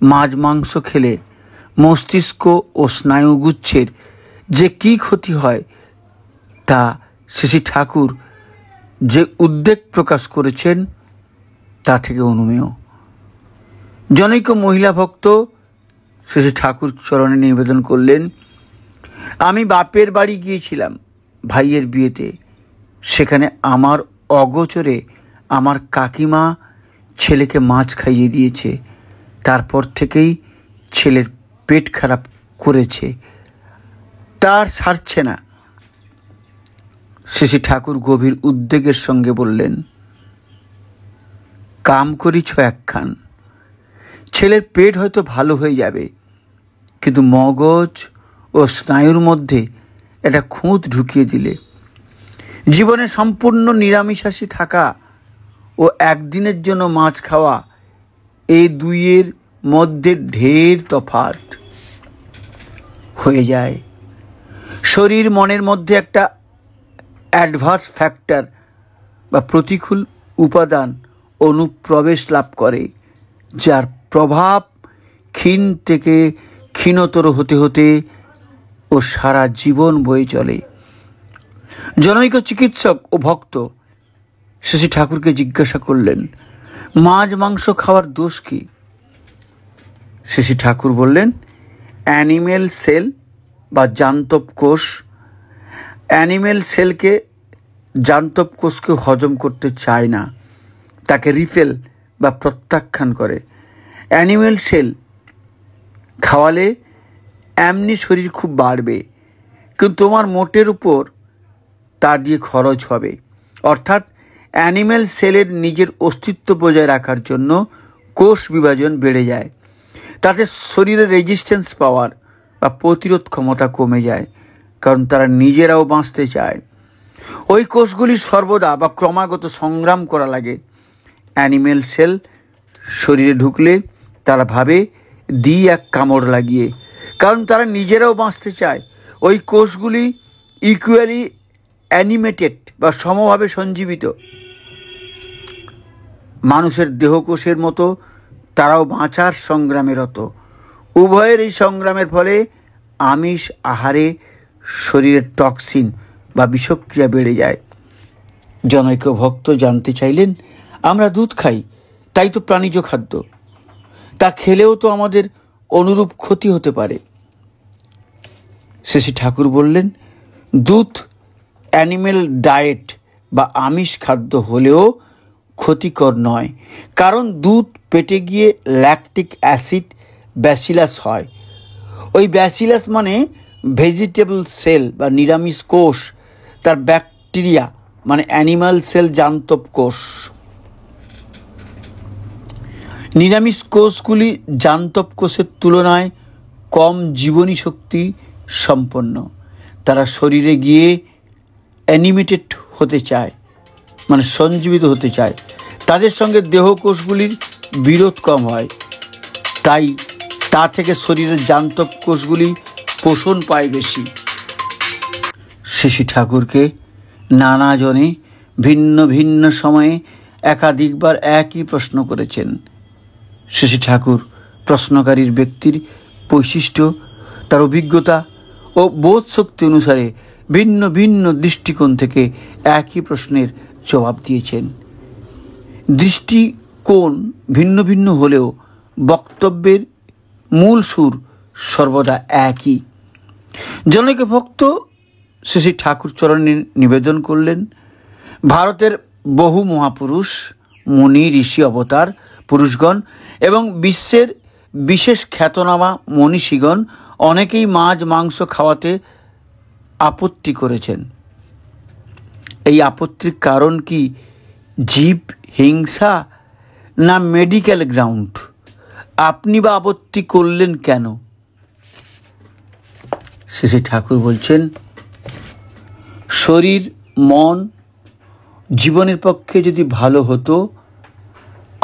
মাছ মাংস খেলে মস্তিষ্ক ও স্নায়ুগুচ্ছের যে কী ক্ষতি হয় তা শ্রী ঠাকুর যে উদ্বেগ প্রকাশ করেছেন তা থেকে অনুমেয়। জনৈক মহিলা ভক্ত শ্রী ঠাকুর চরণে নিবেদন করলেন, আমি বাপের বাড়ি গিয়েছিলাম ভাইয়ের বিয়েতে। সেখানে আমার অগোচরে আমার কাকিমা ছেলেকে মাছ খাইয়ে দিয়েছে। তারপর থেকেই ছেলের পেট খারাপ করেছে, তার সারছে না। শ্রী ঠাকুর গভীর উদ্বেগের সঙ্গে বললেন, কাম করিছ একখান, ছেলের পেট হয়তো ভালো হয়ে যাবে, কিন্তু মগজ ও স্নায়ুর মধ্যে একটা খুঁত ঢুকিয়ে দিলে। জীবনে সম্পূর্ণ নিরামিষাশী থাকা ও একদিনের জন্য মাছ খাওয়া, এই দুইয়ের মধ্যে ঢের তফাৎ হয়ে যায়। শরীর মনের মধ্যে একটা অ্যাডভার্স ফ্যাক্টর বা প্রতিকূল উপাদান অনুপ্রবেশ লাভ করে, যার প্রভাব ক্ষীণ থেকে ক্ষীণতর হতে হতে ও সারা জীবন বয়ে চলে। জনৈক চিকিৎসক ও ভক্ত শ্রী ঠাকুরকে জিজ্ঞাসা করলেন, মাছ মাংস খাওয়ার দোষ কি? শ্রী ঠাকুর বললেন, অ্যানিমেল সেল বা জান্তব কোষ অ্যানিমেল সেলকে জান্তব কোষকে হজম করতে চায় না, তাকে রিপেল বা প্রত্যাখ্যান করে। অ্যানিমেল সেল খাওয়ালে এমনি শরীর খুব বাড়বে, কিন্তু তোমার মোটের উপর তা দিয়ে খরচ হবে। অর্থাৎ অ্যানিমেল সেলের নিজের অস্তিত্ব বজায় রাখার জন্য কোষ বিভাজন বেড়ে যায়, তাতে শরীরের রেজিস্ট্যান্স পাওয়ার বা প্রতিরোধ ক্ষমতা কমে যায়, কারণ তারা নিজেরাও বাঁচতে চায়। ওই কোষগুলি সর্বদা বা ক্রমাগত সংগ্রাম করা লাগে। অ্যানিমেল সেল শরীরে ঢুকলে তারা ভাবে এক কামড় লাগিয়ে, কারণ তারা নিজেরাও বাঁচতে চায়। ওই কোষগুলি ইকুয়ালি অ্যানিমেটেড বা সমভাবে সঞ্জীবিত। মানুষের দেহকোষের মতো তারাও বাঁচার সংগ্রামে রত। উভয়ের এই সংগ্রামের ফলে আমিষ আহারে শরীরের টক্সিন বা বিষক্রিয়া বেড়ে যায়। জনৈক ভক্ত জানতে চাইলেন, আমরা দুধ খাই, তাই তো প্রাণীজ খাদ্য, তা খেলেও তো আমাদের অনুরূপ ক্ষতি হতে পারে। শ্রী শ্রী ঠাকুর বললেন, দুধ অ্যানিমেল ডায়েট বা আমিষ খাদ্য হলেও ক্ষতিকর নয়, কারণ দুধ পেটে গিয়ে ল্যাকটিক অ্যাসিড ব্যাসিলাস হয়। ওই ব্যাসিলাস মানে ভেজিটেবল সেল বা নিরামিষ কোষ, তার ব্যাকটেরিয়া মানে অ্যানিমাল সেল জান্তব কোষ। নিরামিষ কোষগুলি জান্তব কোষের তুলনায় কম জীবনী শক্তি সম্পন্ন। তারা শরীরে গিয়ে অ্যানিমেটেড হতে চায়, মানে সঞ্জীবিত হতে চায়। তাদের সঙ্গে দেহকোষগুলির বিরোধ কম হয়, তাই তা থেকে শরীরের জান্তব কোষগুলি পোষণ পায় বেশি। শ্রী ঠাকুরকে নানাজনে ভিন্ন ভিন্ন সময়ে একাধিকবার একই প্রশ্ন করেছেন। শ্রী ঠাকুর প্রশ্নকারীর ব্যক্তির বৈশিষ্ট্য, তার অভিজ্ঞতা ও বোধ শক্তি অনুসারে ভিন্ন ভিন্ন দৃষ্টিকোণ থেকে একই প্রশ্নের জবাব দিয়েছেন। দৃষ্টিকোণ ভিন্ন ভিন্ন হলেও বক্তব্যের মূল সুর সর্বদা একই। জনৈক ভক্ত শ্রী ঠাকুর চরণে নিবেদন করলেন, ভারতের বহু মহাপুরুষ, মুনি, ঋষি, অবতার পুরুষগণ এবং বিশ্বের বিশেষ খ্যাতনামা মনীষীগণ অনেকেই মাছ মাংস খাওয়াতে আপত্তি করেছেন। এই আপত্তির কারণ কি জীব হিংসা না মেডিকেল গ্রাউন্ড? আপনি বা আপত্তি করলেন কেন? শ্রী ঠাকুর বলছেন, শরীর মন জীবনের পক্ষে যদি ভালো হতো,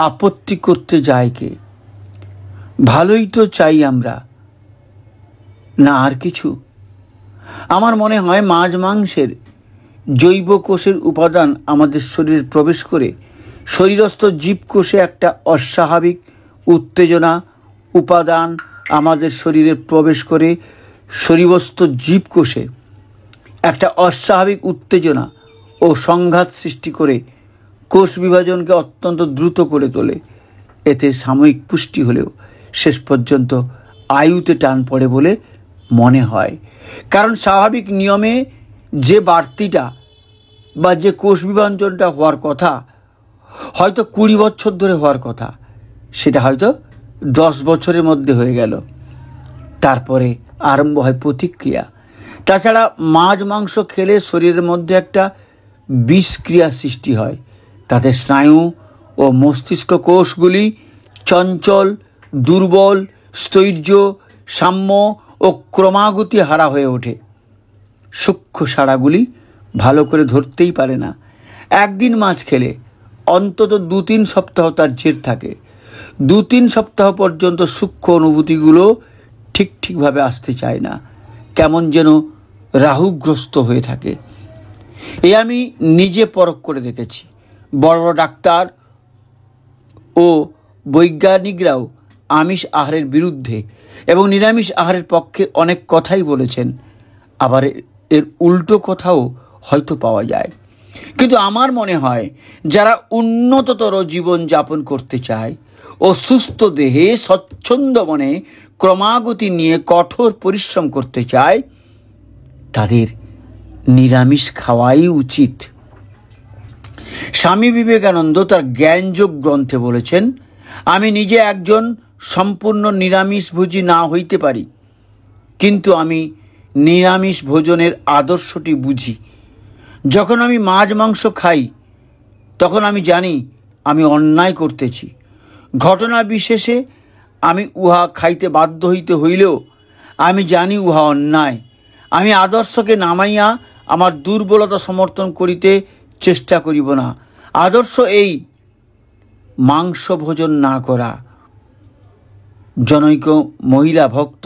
আপত্তি করতে যায় কে? ভালোই তো চাই আমরা, না আর কিছু? আমার মনে হয় মাছ মাংসের জৈব কোষের উপাদান আমাদের শরীরে প্রবেশ করে শরীরস্থ জীবকোষে একটা অস্বাভাবিক উত্তেজনা উপাদান আমাদের শরীরে প্রবেশ করে শরীরস্থ জীবকোষে একটা অস্বাভাবিক উত্তেজনা ও সংঘাত সৃষ্টি করে কোষ বিভাজনকে অত্যন্ত দ্রুত করে তোলে। এতে সাময়িক পুষ্টি হলেও শেষ পর্যন্ত আয়ুতে টান পড়ে বলে মনে হয়। কারণ স্বাভাবিক নিয়মে যে বাড়তিটা বা যে কোষ বিভাজনটা হওয়ার কথা, হয়তো 20 বছর ধরে হওয়ার কথা, সেটা হয়তো 10 বছরের মধ্যে হয়ে গেল। তারপরে আরম্ভ হয় প্রতিক্রিয়া। তাছাড়া মাছ মাংস খেলে শরীরের মধ্যে একটা বিষক্রিয়া সৃষ্টি হয়। তাতে স্নায়ু ও মস্তিষ্ক কোষগুলি চঞ্চল, দুর্বল, স্থৈর্য, সাম্য ও ক্রমাগতি হারা হয়ে ওঠে। সূক্ষ্ম সাড়াগুলি ভালো করে ধরতেই পারে না। একদিন মাছ খেলে অন্তত 2-3 সপ্তাহ তার জের থাকে। 2-3 সপ্তাহ পর্যন্ত সূক্ষ্ম অনুভূতিগুলো ঠিকভাবে আসতে চায় না, কেমন যেন রাহুগ্রস্ত হয়ে থাকে। এ আমি নিজে পরখ করে দেখেছি। বড় বড় ডাক্তার ও বৈজ্ঞানিকরাও আমিষ আহারের বিরুদ্ধে এবং নিরামিষ আহারের পক্ষে অনেক কথাই বলেছেন। আবার এর উল্টো কথাও হয়তো পাওয়া যায়। কিন্তু আমার মনে হয়, যারা উন্নততর জীবন যাপন করতে চায় ও সুস্থ দেহে স্বচ্ছন্দ মনে ক্রমাগতি নিয়ে কঠোর পরিশ্রম করতে চায়, তাদের নিরামিষ খাওয়াই উচিত। স্বামী বিবেকানন্দ তার জ্ঞানযোগ গ্রন্থে বলেছেন, আমি নিজে একজন সম্পূর্ণ নিরামিষভোজী না হইতে পারি, কিন্তু আমি নিরামিষ ভোজনের আদর্শটি বুঝি। যখন আমি মাছ মাংস খাই, তখন আমি জানি আমি অন্যায় করতেছি। ঘটনা বিশেষে আমি উহা খাইতে বাধ্য হইতে হইলেও আমি জানি উহা অন্যায়। আমি আদর্শকে নামাইয়া আমার দুর্বলতা সমর্থন করিতে চেষ্টা করিব না। আদর্শ এই, মাংস ভোজন না করা। জনৈক মহিলা ভক্ত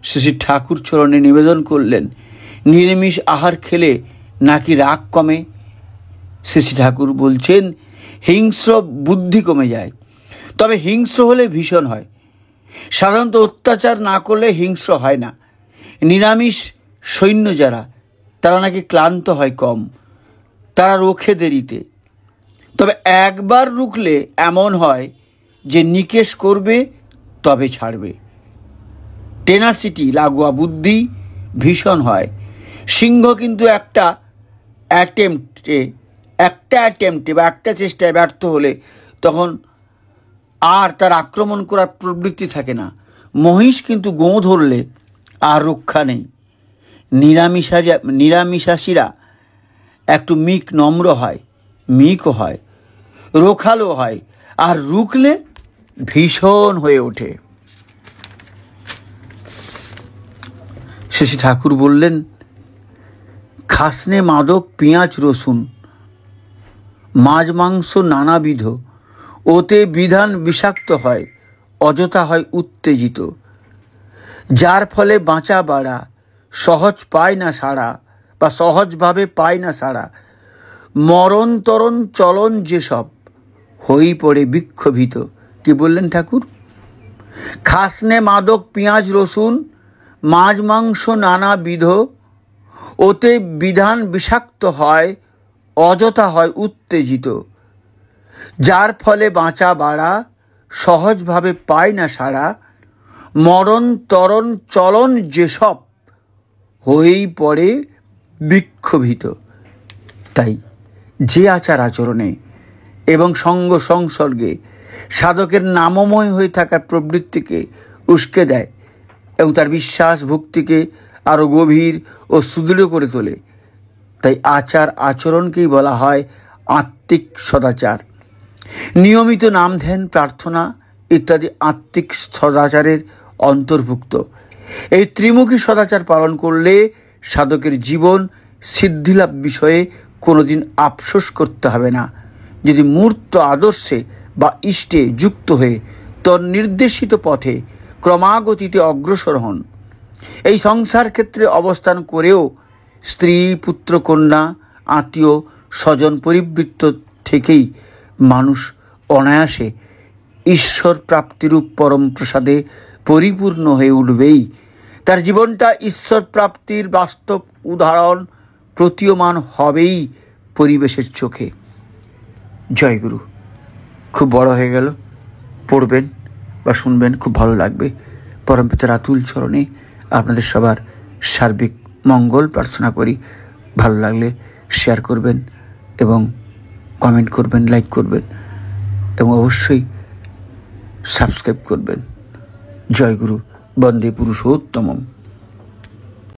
শ্রী ঠাকুর চরণে নিবেদন করলেন, নিরামিষ আহার খেলে নাকি রাগ কমে? শ্রী ঠাকুর বলছেন হিংস্র বুদ্ধি কমে যায়, তবে হিংস্র হলে ভীষণ হয়। সাধারণত অত্যাচার না করলে হিংস্র হয় না। নিরামিষ সৈন্য যারা, তারা নাকি ক্লান্ত হয় কম, তারা রোখে দেরিতে। তবে একবার রুখলে এমন হয় যে নিকেশ করবে তবে ছাড়বে। টেনাসিটি, লাগোয়া বুদ্ধি ভীষণ হয়। সিংহ কিন্তু একটা অ্যাটেম্পটে বা একটা চেষ্টায় ব্যর্থ হলে তখন আর তার আক্রমণ করার প্রবৃত্তি থাকে না। মহিষ কিন্তু গোঁ ধরলে আর রক্ষা নেই। নিরামিষাশীরা একটু নম্র হয়, মিকও হয়, রোখালো হয়, আর রুখলে ভীষণ হয়ে ওঠে। শ্রী ঠাকুর বললেন খাসনে মাদক পেঁয়াজ রসুন মাছ মাংস নানাবিধ, ওতে বিধান বিষাক্ত হয়, অযথা হয় উত্তেজিত। যার ফলে বাঁচা বাড়া, সহজ পায় না সাড়া বা সহজভাবে পায় না সাড়া। মরণ তরণ চলন যেসব, হই পড়ে বিক্ষোভিত। কি বললেন ঠাকুর? খাসনে মাদক পেঁয়াজ রসুন মাছ মাংস নানাবিধ, ওতে বিধান বিষাক্ত হয়, অযথা হয় উত্তেজিত। যার ফলে বাঁচা বাড়া, সহজভাবে পায় না সাড়া। মরণ তরণ চলন যেসব, হয়েই পড়ে বিক্ষোভিত। তাই যে আচার আচরণে এবং সঙ্গ সংসর্গে সাধকের নামময় হয়ে থাকার প্রবৃত্তিকে উস্কে দেয় এবং তার বিশ্বাস ভক্তিকে আরও গভীর ও সুদৃঢ় করে তোলে, তাই আচার আচরণকেই বলা হয় আত্মিক সদাচার। নিয়মিত নাম ধ্যান, প্রার্থনা ইত্যাদি আত্মিক সদাচারের অন্তর্ভুক্ত। এই ত্রিমুখী সদাচার পালন করলে সাধকের জীবন সিদ্ধিলাভ বিষয়ে কোনোদিন আফসোস করতে হবে না। যদি মূর্ত আদর্শে বা ইষ্টে যুক্ত হয়ে তন্নির্দেশিত পথে ক্রমাগতিতে অগ্রসর হন। এই সংসার ক্ষেত্রে অবস্থান করেও স্ত্রী, পুত্র, কন্যা, আত্মীয় স্বজন পরিবৃত্ত থেকেই মানুষ অনায়াসে ঈশ্বর প্রাপ্তিরূপ পরম প্রসাদে পরিপূর্ণ হয়ে উঠবেই। তার জীবনটা ঈশ্বর প্রাপ্তির বাস্তব উদাহরণ প্রতীয়মান হবেই পরিবেশের চোখে। জয়গুরু। খুব বড় হয়ে গেল, পড়বেন বা শুনবেন, খুব ভালো লাগবে। পরমপিতার আতুল চরণে আপনাদের সবার সার্বিক মঙ্গল প্রার্থনা করি। ভালো লাগলে শেয়ার করবেন এবং কমেন্ট করবেন, লাইক করবেন এবং অবশ্যই সাবস্ক্রাইব করবেন। জয়গুরু। বন্দে পুরুষোত্তমম।